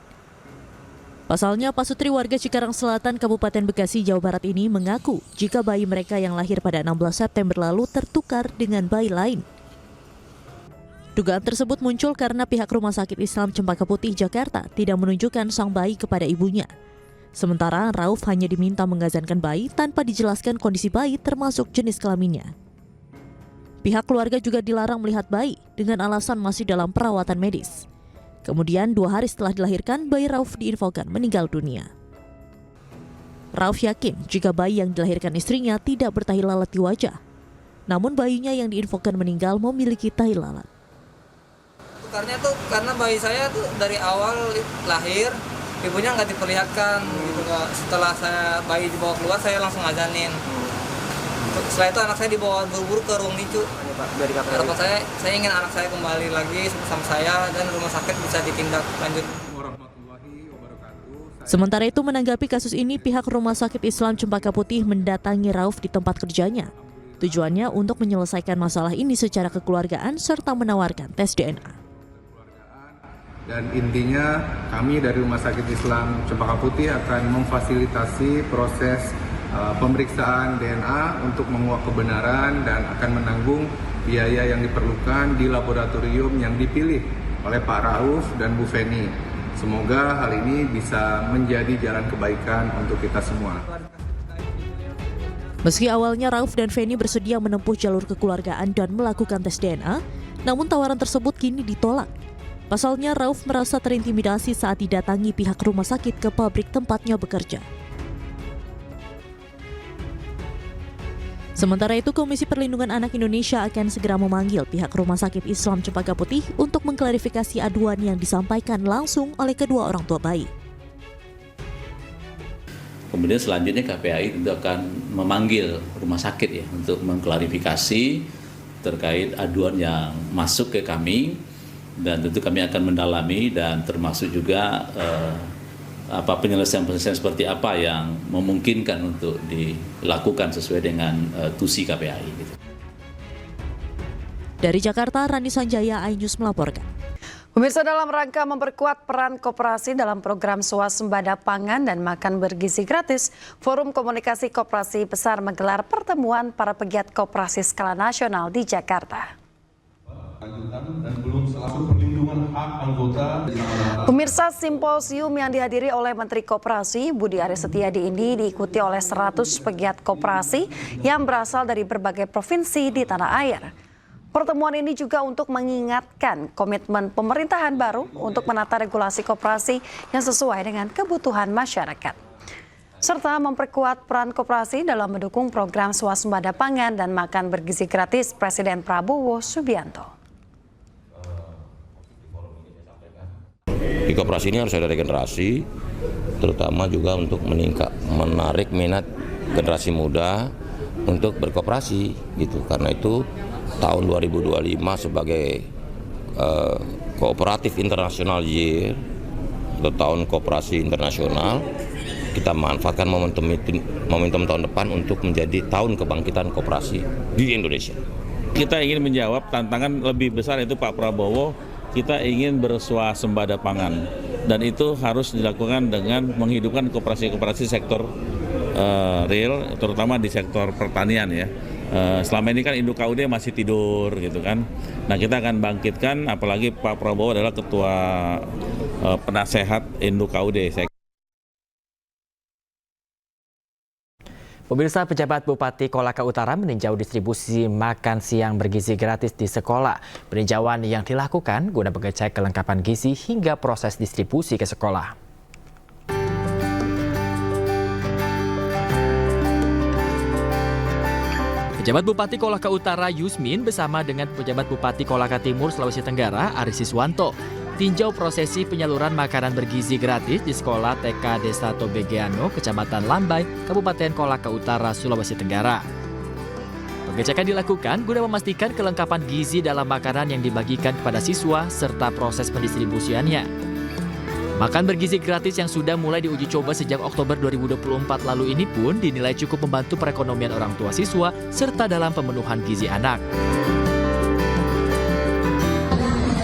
Pasalnya, Pak Sutri warga Cikarang Selatan, Kabupaten Bekasi, Jawa Barat ini mengaku jika bayi mereka yang lahir pada 16 September lalu tertukar dengan bayi lain. Dugaan tersebut muncul karena pihak Rumah Sakit Islam Cempaka Putih, Jakarta tidak menunjukkan sang bayi kepada ibunya. Sementara Rauf hanya diminta mengazankan bayi tanpa dijelaskan kondisi bayi termasuk jenis kelaminnya. Pihak keluarga juga dilarang melihat bayi dengan alasan masih dalam perawatan medis. Kemudian 2 hari setelah dilahirkan, bayi Rauf diinfokan meninggal dunia. Rauf yakin jika bayi yang dilahirkan istrinya tidak bertahi lalat di wajah. Namun bayinya yang diinfokan meninggal memiliki tahi lalat. Tukarnya tuh karena bayi saya tuh dari awal lahir, ibunya nggak diperlihatkan gitu. Setelah saya bayi dibawa keluar, saya langsung azanin. Setelah itu anak saya dibawa buru-buru ke ruang NICU. Harapan saya ingin anak saya kembali lagi bersama saya dan rumah sakit bisa ditindak lanjut. Sementara itu, menanggapi kasus ini, pihak Rumah Sakit Islam Cempaka Putih mendatangi Rauf di tempat kerjanya. Tujuannya untuk menyelesaikan masalah ini secara kekeluargaan serta menawarkan tes DNA. Dan intinya kami dari Rumah Sakit Islam Cempaka Putih akan memfasilitasi proses pemeriksaan DNA untuk menguak kebenaran dan akan menanggung biaya yang diperlukan di laboratorium yang dipilih oleh Pak Rauf dan Bu Feni. Semoga hal ini bisa menjadi jalan kebaikan untuk kita semua. Meski awalnya Rauf dan Feni bersedia menempuh jalur kekeluargaan dan melakukan tes DNA, namun tawaran tersebut kini ditolak. Pasalnya Rauf merasa terintimidasi saat didatangi pihak rumah sakit ke pabrik tempatnya bekerja. Sementara itu, Komisi Perlindungan Anak Indonesia akan segera memanggil pihak Rumah Sakit Islam Cempaka Putih untuk mengklarifikasi aduan yang disampaikan langsung oleh kedua orang tua bayi. Kemudian selanjutnya KPAI tentu akan memanggil rumah sakit ya untuk mengklarifikasi terkait aduan yang masuk ke kami, dan tentu kami akan mendalami dan termasuk juga penyelesaian seperti apa yang memungkinkan untuk dilakukan sesuai dengan tusi KPAI. Gitu. Dari Jakarta, Rani Sanjaya, iNews melaporkan. Pemirsa, dalam rangka memperkuat peran koperasi dalam program swasembada pangan dan makan bergizi gratis, Forum Komunikasi Koperasi Besar menggelar pertemuan para pegiat koperasi skala nasional di Jakarta. Dan belum selalu perlindungan hak anggota. Pemirsa, simposium yang dihadiri oleh Menteri Koperasi Budi Aris Setiadi ini diikuti oleh 100 pegiat koperasi yang berasal dari berbagai provinsi di tanah air. Pertemuan ini juga untuk mengingatkan komitmen pemerintahan baru untuk menata regulasi koperasi yang sesuai dengan kebutuhan masyarakat, serta memperkuat peran koperasi dalam mendukung program swasembada pangan dan makan bergizi gratis Presiden Prabowo Subianto. Di koperasi ini harus ada regenerasi, terutama juga untuk menarik minat generasi muda untuk berkoperasi gitu. Karena itu tahun 2025 sebagai Kooperatif Internasional Year atau tahun kooperasi internasional, kita manfaatkan momentum tahun depan untuk menjadi tahun kebangkitan koperasi di Indonesia. Kita ingin menjawab tantangan lebih besar, itu Pak Prabowo, kita ingin berswasembada pangan, dan itu harus dilakukan dengan menghidupkan koperasi-koperasi sektor real, terutama di sektor pertanian ya. Selama ini kan Induk KUD masih tidur gitu kan. Nah, kita akan bangkitkan, apalagi Pak Prabowo adalah ketua penasehat Induk KUD. Pemirsa, pejabat Bupati Kolaka Utara meninjau distribusi makan siang bergizi gratis di sekolah. Peninjauan yang dilakukan guna mengecek kelengkapan gizi hingga proses distribusi ke sekolah. Pejabat Bupati Kolaka Utara Yusmin bersama dengan pejabat Bupati Kolaka Timur Sulawesi Tenggara Aris Siswanto tinjau prosesi penyaluran makanan bergizi gratis di sekolah TK Desa Tobegeano, Kecamatan Lambai, Kabupaten Kolaka Utara, Sulawesi Tenggara. Pengecekan dilakukan guna memastikan kelengkapan gizi dalam makanan yang dibagikan kepada siswa serta proses pendistribusiannya. Makan bergizi gratis yang sudah mulai diuji coba sejak Oktober 2024 lalu ini pun dinilai cukup membantu perekonomian orang tua siswa serta dalam pemenuhan gizi anak.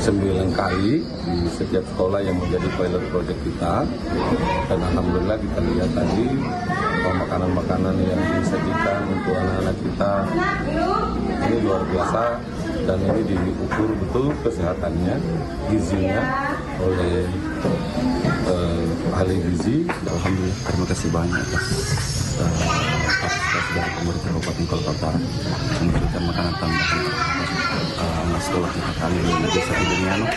9 kali di setiap sekolah yang menjadi pilot project kita, dan alhamdulillah kita lihat tadi makanan-makanan yang disajikan untuk anak-anak kita ini luar biasa, dan ini diukur betul kesehatannya, gizinya oleh ahli gizi. Alhamdulillah, terima kasih banyak atas dari pemerintah Kabupaten Kolaka Utara memberikan makanan tambahan sekolah kita kali ini di Desa Tobegeano.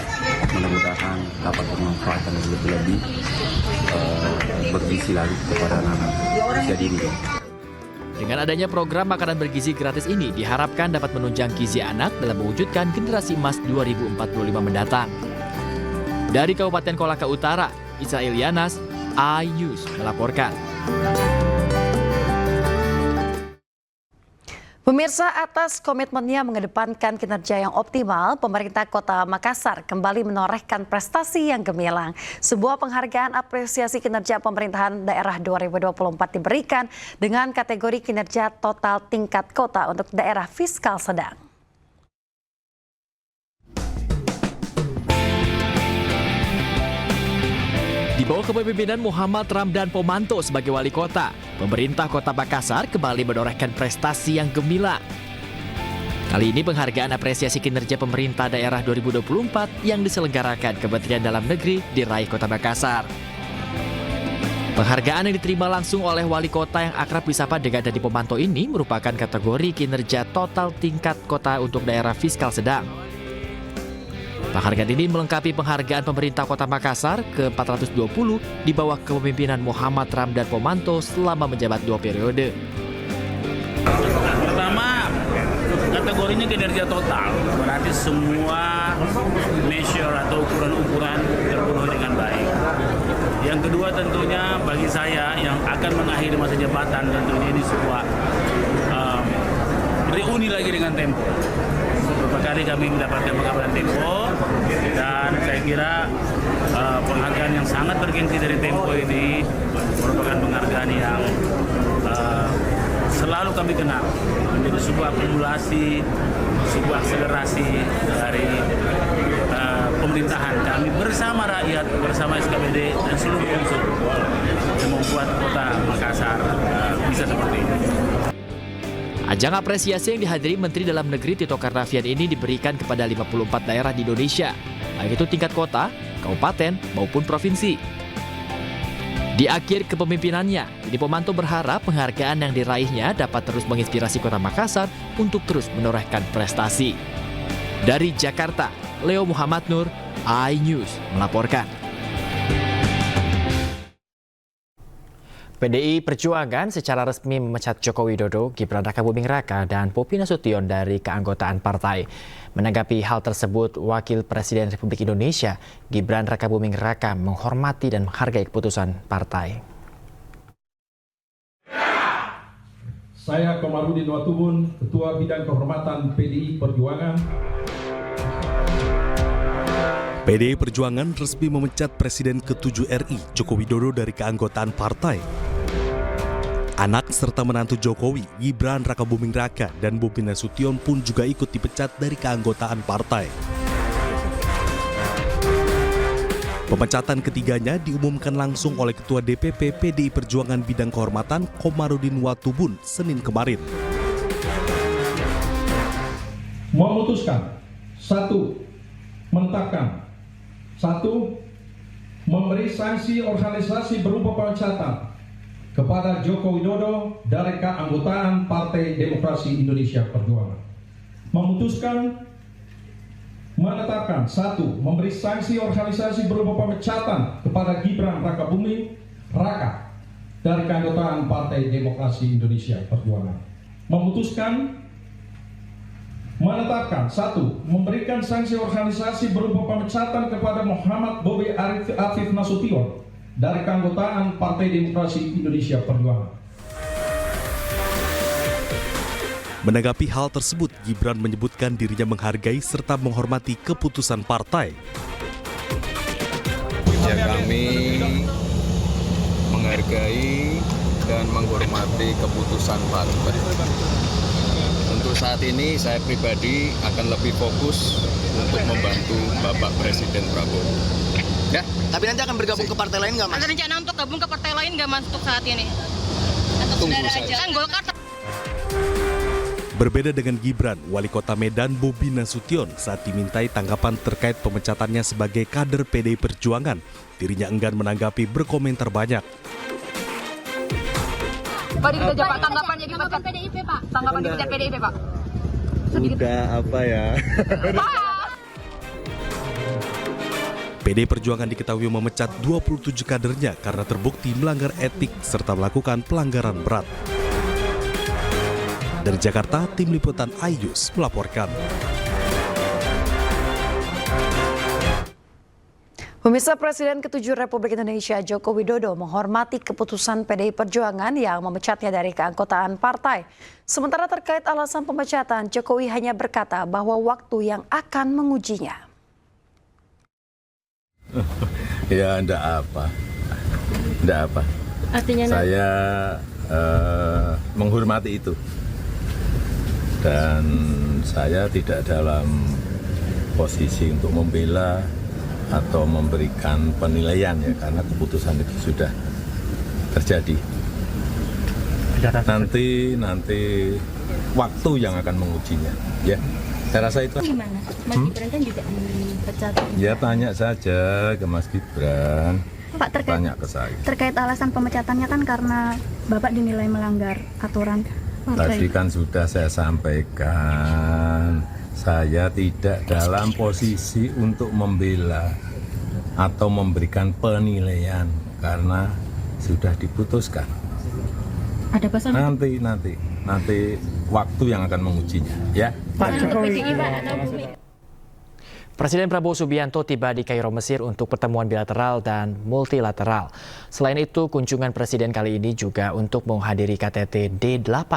Mudah-mudahan dapat bermanfaat dan lebih bergizi lagi kepada anak-anak usia dini. Dengan adanya program makanan bergizi gratis ini diharapkan dapat menunjang gizi anak dalam mewujudkan generasi emas 2045 mendatang. Dari Kabupaten Kolaka Utara, Israel Yanas, iNews melaporkan. Pemirsa, atas komitmennya mengedepankan kinerja yang optimal, pemerintah Kota Makassar kembali menorehkan prestasi yang gemilang. Sebuah penghargaan apresiasi kinerja pemerintahan daerah 2024 diberikan dengan kategori kinerja total tingkat kota untuk daerah fiskal sedang. Di bawah kepemimpinan Muhammad Ramdan Pomanto sebagai wali kota, pemerintah Kota Makassar kembali menorehkan prestasi yang gemilang. Kali ini penghargaan apresiasi kinerja pemerintah daerah 2024 yang diselenggarakan Kementerian Dalam Negeri diraih Kota Makassar. Penghargaan yang diterima langsung oleh wali kota yang akrab disapa dengan Dadi Pomanto ini merupakan kategori kinerja total tingkat kota untuk daerah fiskal sedang. Penghargaan ini melengkapi penghargaan pemerintah Kota Makassar ke-420 di bawah kepemimpinan Muhammad Ramdan Pomanto selama menjabat 2 periode. Pertama, kategorinya kinerja total, berarti semua measure atau ukuran-ukuran terpenuhi dengan baik. Yang kedua tentunya bagi saya yang akan mengakhiri masa jabatan, tentunya ini sebuah reuni lagi dengan Tempo. Beberapa kali kami mendapatkan penghargaan Tempo, dan saya kira penghargaan yang sangat bergengsi dari Tempo ini merupakan penghargaan yang selalu kami kenal menjadi sebuah akumulasi, sebuah akselerasi dari pemerintahan kami bersama rakyat, bersama SKPD dan seluruh unsur yang membuat Kota Makassar bisa seperti ini. Ajang apresiasi yang dihadiri Menteri Dalam Negeri Tito Karnavian ini diberikan kepada 54 daerah di Indonesia, baik itu tingkat kota, kabupaten, maupun provinsi. Di akhir kepemimpinannya, Dadi Pomanto berharap penghargaan yang diraihnya dapat terus menginspirasi Kota Makassar untuk terus menorehkan prestasi. Dari Jakarta, Leo Muhammad Nur, iNews melaporkan. PDI Perjuangan secara resmi memecat Joko Widodo, Gibran Rakabuming Raka, dan Bobi Nasution dari keanggotaan partai. Menanggapi hal tersebut, Wakil Presiden Republik Indonesia, Gibran Rakabuming Raka, menghormati dan menghargai keputusan partai. Saya Komarudin Watubun, Ketua Bidang Kehormatan PDI Perjuangan. PDI Perjuangan resmi memecat Presiden ke-7 RI, Joko Widodo dari keanggotaan partai. Anak serta menantu Jokowi, Gibran Rakabuming Raka dan Bobi Nasution pun juga ikut dipecat dari keanggotaan partai. Pemecatan ketiganya diumumkan langsung oleh Ketua DPP PDI Perjuangan Bidang Kehormatan Komarudin Watubun Senin kemarin. Memutuskan 1. Menetapkan 1. Memberi sanksi organisasi berupa pemecatan kepada Joko Widodo dari keanggotaan Partai Demokrasi Indonesia Perjuangan. Memutuskan menetapkan 1. Memberi sanksi organisasi berupa pemecatan kepada Gibran Rakabuming Raka dari keanggotaan Partai Demokrasi Indonesia Perjuangan. Memutuskan menetapkan 1. Memberikan sanksi organisasi berupa pemecatan kepada Muhammad Bobi Afif Nasution dari keanggotaan Partai Demokrasi Indonesia Perjuangan. Menanggapi hal tersebut, Gibran menyebutkan dirinya menghargai serta menghormati keputusan partai. Ya, kami menghargai dan menghormati keputusan partai. Untuk saat ini saya pribadi akan lebih fokus untuk membantu Bapak Presiden Prabowo. Ya, tapi nanti akan bergabung ke partai lain nggak, Mas? Ada rencana untuk gabung ke partai lain nggak, Mas, untuk saat ini? Atau Tunggu sudah ada saja. aja? Kan Golkar. Berbeda dengan Gibran, Wali Kota Medan Bobi Nasution saat dimintai tanggapan terkait pemecatannya sebagai kader PDI Perjuangan, dirinya enggan menanggapi berkomentar banyak. Pak, Pak, tanggapan jadi pecat PDIP, Pak. Tanggapan dipecat PDIP, Pak. Udah apa ya? PDI Perjuangan diketahui memecat 27 kadernya karena terbukti melanggar etik serta melakukan pelanggaran berat. Dari Jakarta, Tim Liputan Ayus melaporkan. Pemirsa, Presiden ke-7 Republik Indonesia Joko Widodo menghormati keputusan PDI Perjuangan yang memecatnya dari keanggotaan partai. Sementara terkait alasan pemecatan, Jokowi hanya berkata bahwa waktu yang akan mengujinya. Ya, enggak apa. Enggak apa. Artinya saya menghormati itu. Dan saya tidak dalam posisi untuk membela atau memberikan penilaian ya, karena keputusan itu sudah terjadi. Nanti waktu yang akan mengujinya. Ya, saya rasa itu. Gimana? Mas Gibran kan juga dipecat. Ya, tanya saja ke Mas Gibran. Pak, tanya ke saya. Terkait alasan pemecatannya kan karena Bapak dinilai melanggar aturan. Tadi kan sudah saya sampaikan, saya tidak dalam posisi untuk membela atau memberikan penilaian karena sudah diputuskan. Ada pesan? Nanti waktu yang akan mengujinya, ya. Pak Jokowi. Presiden Prabowo Subianto tiba di Kairo, Mesir untuk pertemuan bilateral dan multilateral. Selain itu, kunjungan Presiden kali ini juga untuk menghadiri KTT D8.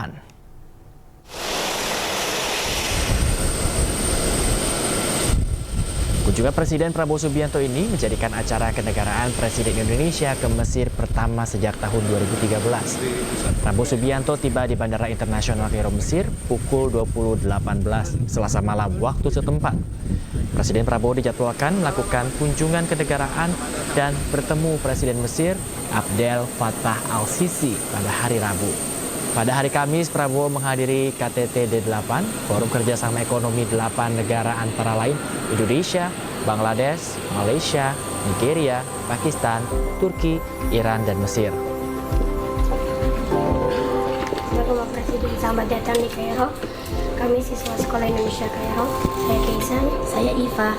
Kunjungan Presiden Prabowo Subianto ini menjadikan acara kenegaraan Presiden Indonesia ke Mesir pertama sejak tahun 2013. Prabowo Subianto tiba di Bandara Internasional Kairo, Mesir pukul 20.18 Selasa malam waktu setempat. Presiden Prabowo dijadwalkan melakukan kunjungan kenegaraan dan bertemu Presiden Mesir Abdel Fattah al-Sisi pada hari Rabu. Pada hari Kamis, Prabowo menghadiri KTT D8, Forum Kerjasama Ekonomi 8 negara antara lain Indonesia, Bangladesh, Malaysia, Nigeria, Pakistan, Turki, Iran, dan Mesir. Bapak Presiden, selamat datang di Kairo. Kami siswa Sekolah Indonesia Kairo. Saya Keisan, saya Iva.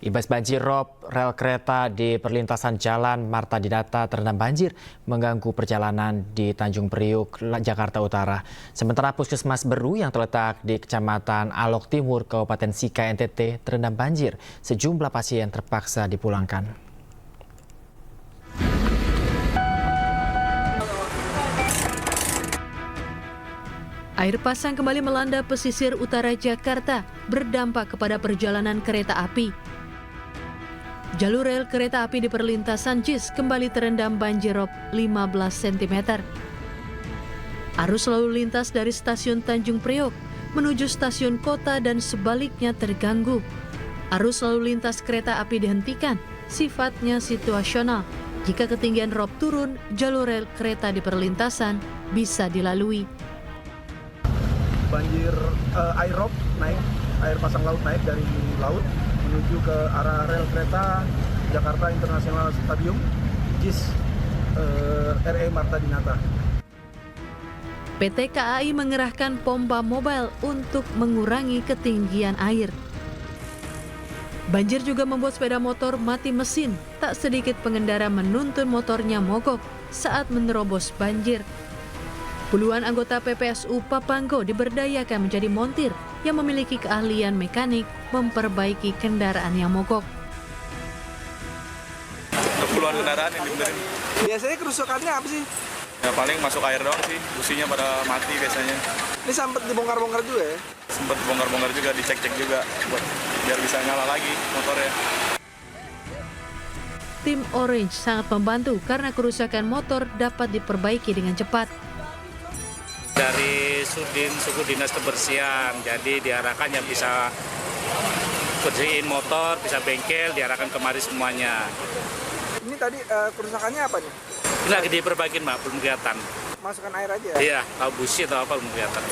Imbas banjir rob, rel kereta di perlintasan Jalan Marta Dinata terendam banjir, mengganggu perjalanan di Tanjung Priuk, Jakarta Utara. Sementara Puskesmas Beru yang terletak di Kecamatan Alok Timur, Kabupaten Sika, NTT terendam banjir. Sejumlah pasien terpaksa dipulangkan. Air pasang kembali melanda pesisir utara Jakarta, berdampak kepada perjalanan kereta api. Jalur rel kereta api di perlintasan JIS kembali terendam banjirop 15 cm. Arus lalu lintas dari stasiun Tanjung Priok menuju stasiun kota dan sebaliknya terganggu. Arus lalu lintas kereta api dihentikan, sifatnya situasional. Jika ketinggian rop turun, jalur rel kereta di perlintasan bisa dilalui. Banjir air rop naik, air pasang laut naik dari laut menuju ke arah rel kereta Jakarta International Stadium, JIS RE Marta Dinata. PT KAI mengerahkan pompa mobile untuk mengurangi ketinggian air. Banjir juga membuat sepeda motor mati mesin. Tak sedikit pengendara menuntun motornya mogok saat menerobos banjir. Puluhan anggota PPSU Papanggo diberdayakan menjadi montir yang memiliki keahlian mekanik memperbaiki kendaraan yang mogok. Puluhan kendaraan yang dibenerin. Biasanya kerusakannya apa sih? Ya paling masuk air doang sih, businya pada mati biasanya. Ini sempat dibongkar-bongkar juga ya? Sempat dibongkar-bongkar juga, dicek-cek juga buat biar bisa nyala lagi motornya. Tim Orange sangat membantu karena kerusakan motor dapat diperbaiki dengan cepat. Dari suku dinas kebersihan, jadi diarahkan yang bisa bersihin motor, bisa bengkel, diarahkan kemari semuanya. Ini tadi kerusakannya apa nih? Ini lagi diperbaikin, Mbak, belum kelihatan. Masukkan air aja? Iya, kalau busi atau apa belum kelihatan.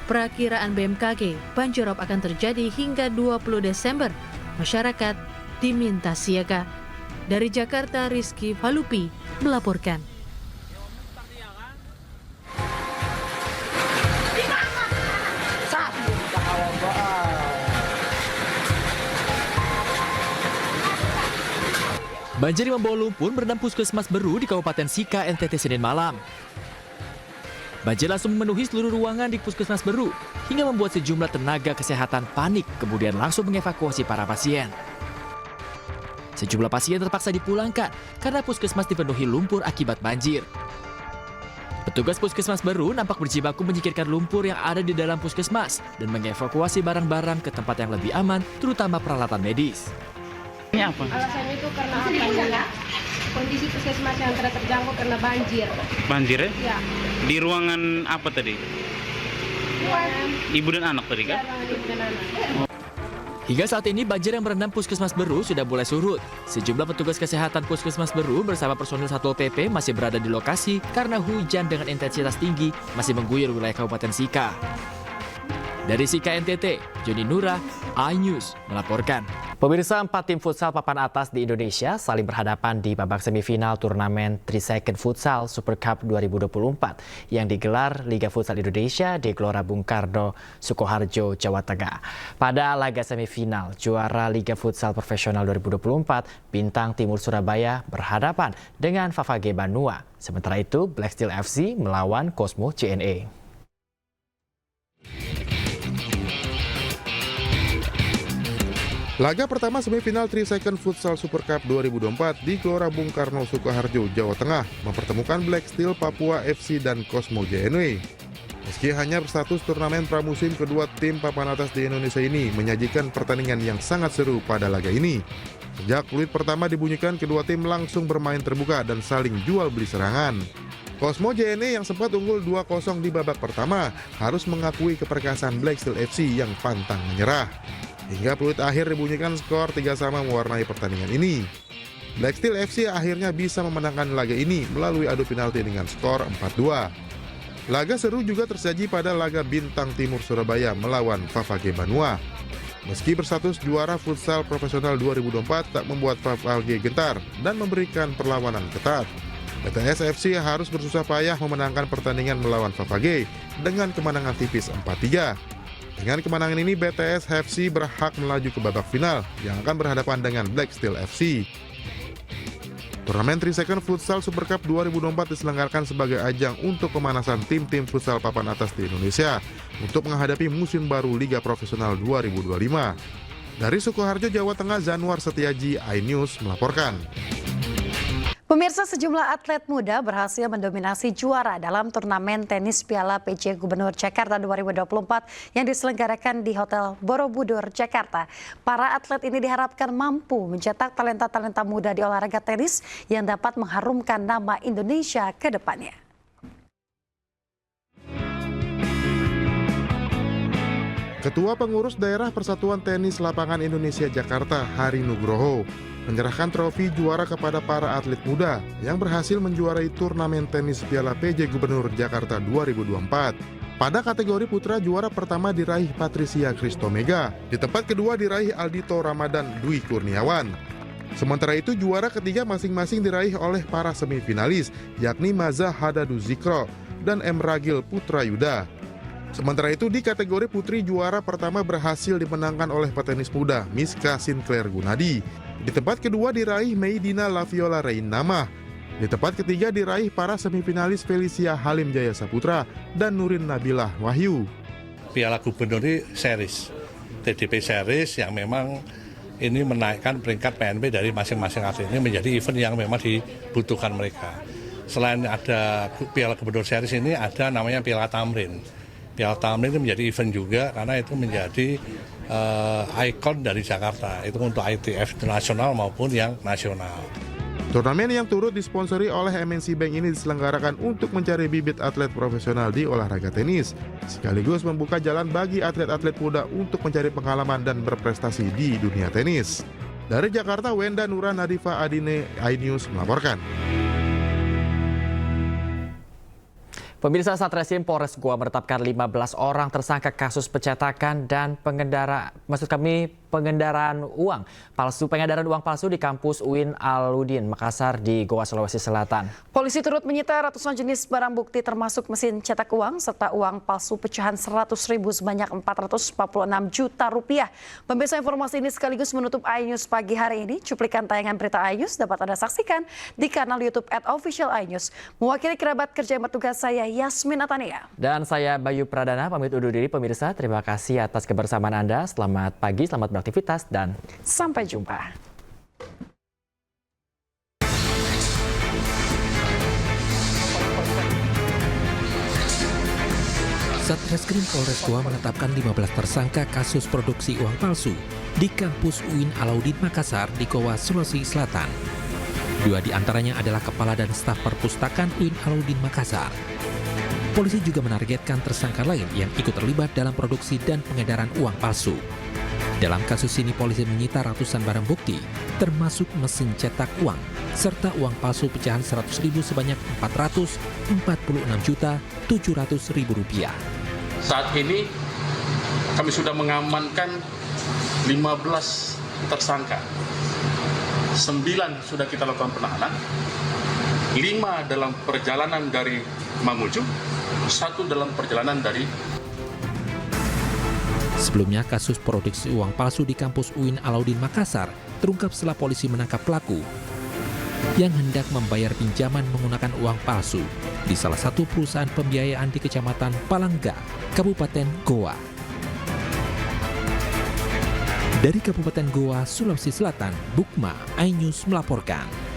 Perakiraan BMKG, banjirop akan terjadi hingga 20 Desember. Masyarakat diminta siaga. Dari Jakarta, Rizky Falupi melaporkan. Banjir membawa lumpur merendam Puskesmas Beru di Kabupaten Sika, NTT Senin malam. Banjir langsung memenuhi seluruh ruangan di Puskesmas Beru hingga membuat sejumlah tenaga kesehatan panik kemudian langsung mengevakuasi para pasien. Sejumlah pasien terpaksa dipulangkan karena puskesmas dipenuhi lumpur akibat banjir. Petugas Puskesmas Beru nampak berjibaku menyingkirkan lumpur yang ada di dalam puskesmas dan mengevakuasi barang-barang ke tempat yang lebih aman, terutama peralatan medis. Ini apa? Alasannya itu karena apa? Kondisi puskesmas yang terjangkau karena banjir. Banjir ya? Ya. Di ruangan apa tadi? Ibu dan anak tadi kan? Ya, ibu dan anak. Hingga saat ini banjir yang merendam Puskesmas Beru sudah mulai surut. Sejumlah petugas kesehatan Puskesmas Beru bersama personil Satpol PP masih berada di lokasi karena hujan dengan intensitas tinggi masih mengguyur wilayah Kabupaten Sika. Dari Sika NTT, Joni Nura, iNews melaporkan. Pemirsa, 4 tim futsal papan atas di Indonesia saling berhadapan di babak semifinal turnamen 3 Second Futsal Super Cup 2024 yang digelar Liga Futsal Indonesia di Gelora Bung Karno, Sukoharjo, Jawa Tengah. Pada laga semifinal, juara Liga Futsal Profesional 2024, Bintang Timur Surabaya berhadapan dengan Favage Banua. Sementara itu, Black Steel FC melawan Cosmo JNE. Laga pertama semifinal 3 Second Futsal Super Cup 2024 di Gelora Bung Karno, Sukoharjo, Jawa Tengah mempertemukan Black Steel Papua FC dan Cosmo JNE. Meski hanya berstatus turnamen pramusim, kedua tim papan atas di Indonesia ini menyajikan pertandingan yang sangat seru pada laga ini. Sejak peluit pertama dibunyikan, kedua tim langsung bermain terbuka dan saling jual beli serangan. Cosmo JNE yang sempat unggul 2-0 di babak pertama harus mengakui keperkasaan Black Steel FC yang pantang menyerah. Hingga peluit akhir dibunyikan, skor 3-3 mewarnai pertandingan ini. Black Steel FC akhirnya bisa memenangkan laga ini melalui adu penalti dengan skor 4-2. Laga seru juga tersaji pada laga Bintang Timur Surabaya melawan Favage Banua. Meski berstatus juara futsal profesional 2024 tak membuat Favage gentar dan memberikan perlawanan ketat. BTS FC harus bersusah payah memenangkan pertandingan melawan Favage dengan kemenangan tipis 4-3. Dengan kemenangan ini, BTS FC berhak melaju ke babak final yang akan berhadapan dengan Black Steel FC. Turnamen 3 Second Futsal Super Cup 2024 diselenggarakan sebagai ajang untuk pemanasan tim-tim futsal papan atas di Indonesia untuk menghadapi musim baru Liga Profesional 2025. Dari Sukoharjo, Jawa Tengah, Zanuar Setiaji, iNews melaporkan. Pemirsa, sejumlah atlet muda berhasil mendominasi juara dalam turnamen tenis Piala PJ Gubernur Jakarta 2024 yang diselenggarakan di Hotel Borobudur, Jakarta. Para atlet ini diharapkan mampu mencetak talenta-talenta muda di olahraga tenis yang dapat mengharumkan nama Indonesia ke depannya. Ketua Pengurus Daerah Persatuan Tenis Lapangan Indonesia Jakarta, Hari Nugroho, menyerahkan trofi juara kepada para atlet muda yang berhasil menjuarai turnamen tenis Piala PJ Gubernur Jakarta 2024. Pada kategori putra, juara pertama diraih Patricia Kristomega, di tempat kedua diraih Aldito Ramadan Dwi Kurniawan. Sementara itu juara ketiga masing-masing diraih oleh para semifinalis, yakni Maza Hadadu Zikro dan M. Ragil Putra Yuda. Sementara itu di kategori putri, juara pertama berhasil dimenangkan oleh petenis muda Miska Sinclair Gunadi. Di tempat kedua diraih Meidina Laviola Reinamah. Di tempat ketiga diraih para semifinalis Felicia Halim Jaya Saputra dan Nurin Nabilah Wahyu. Piala Gubernur Series, TDP Series yang memang ini menaikkan peringkat PNB dari masing-masing atlet ini menjadi event yang memang dibutuhkan mereka. Selain ada Piala Gubernur Series ini ada namanya Piala Tamrin. Piala Tamrin itu menjadi event juga karena itu menjadi ikon dari Jakarta, itu untuk ITF nasional maupun yang nasional. Turnamen yang turut disponsori oleh MNC Bank ini diselenggarakan untuk mencari bibit atlet profesional di olahraga tenis, sekaligus membuka jalan bagi atlet-atlet muda untuk mencari pengalaman dan berprestasi di dunia tenis. Dari Jakarta, Wenda Nura Nadifa Adine, iNews melaporkan. Pemirsa, Satreskrim Polres Goa menetapkan 15 orang tersangka kasus pencetakan dan pengedaraan uang palsu di kampus UIN Alauddin Makassar di Goa, Sulawesi Selatan. Polisi turut menyita ratusan jenis barang bukti termasuk mesin cetak uang serta uang palsu pecahan 100.000 sebanyak 446 juta rupiah. Pemirsa, informasi ini sekaligus menutup iNews pagi hari ini. Cuplikan tayangan berita iNews dapat Anda saksikan di kanal YouTube @official iNews. Mewakili kerabat kerja yang bertugas, saya Yasmin Atania. Dan saya Bayu Pradana pamit undur diri. Pemirsa, terima kasih atas kebersamaan Anda. Selamat pagi, selamat beraktivitas, dan sampai jumpa. Satreskrim Polres Goa menetapkan 15 tersangka kasus produksi uang palsu di kampus UIN Alauddin Makassar di Goa, Sulawesi Selatan. 2 di antaranya adalah kepala dan staf perpustakaan UIN Alauddin Makassar. Polisi juga menargetkan tersangka lain yang ikut terlibat dalam produksi dan pengedaran uang palsu. Dalam kasus ini polisi menyita ratusan barang bukti, termasuk mesin cetak uang, serta uang palsu pecahan 100.000 sebanyak 446.700.000 rupiah. Saat ini kami sudah mengamankan 15 tersangka. 9 sudah kita lakukan penahanan, 5 dalam perjalanan dari Mamuju, 1 dalam perjalanan dari. Sebelumnya, kasus produksi uang palsu di kampus UIN Alauddin Makassar terungkap setelah polisi menangkap pelaku yang hendak membayar pinjaman menggunakan uang palsu di salah satu perusahaan pembiayaan di Kecamatan Palangga, Kabupaten Goa. Dari Kabupaten Goa, Sulawesi Selatan, Bukma, iNews melaporkan.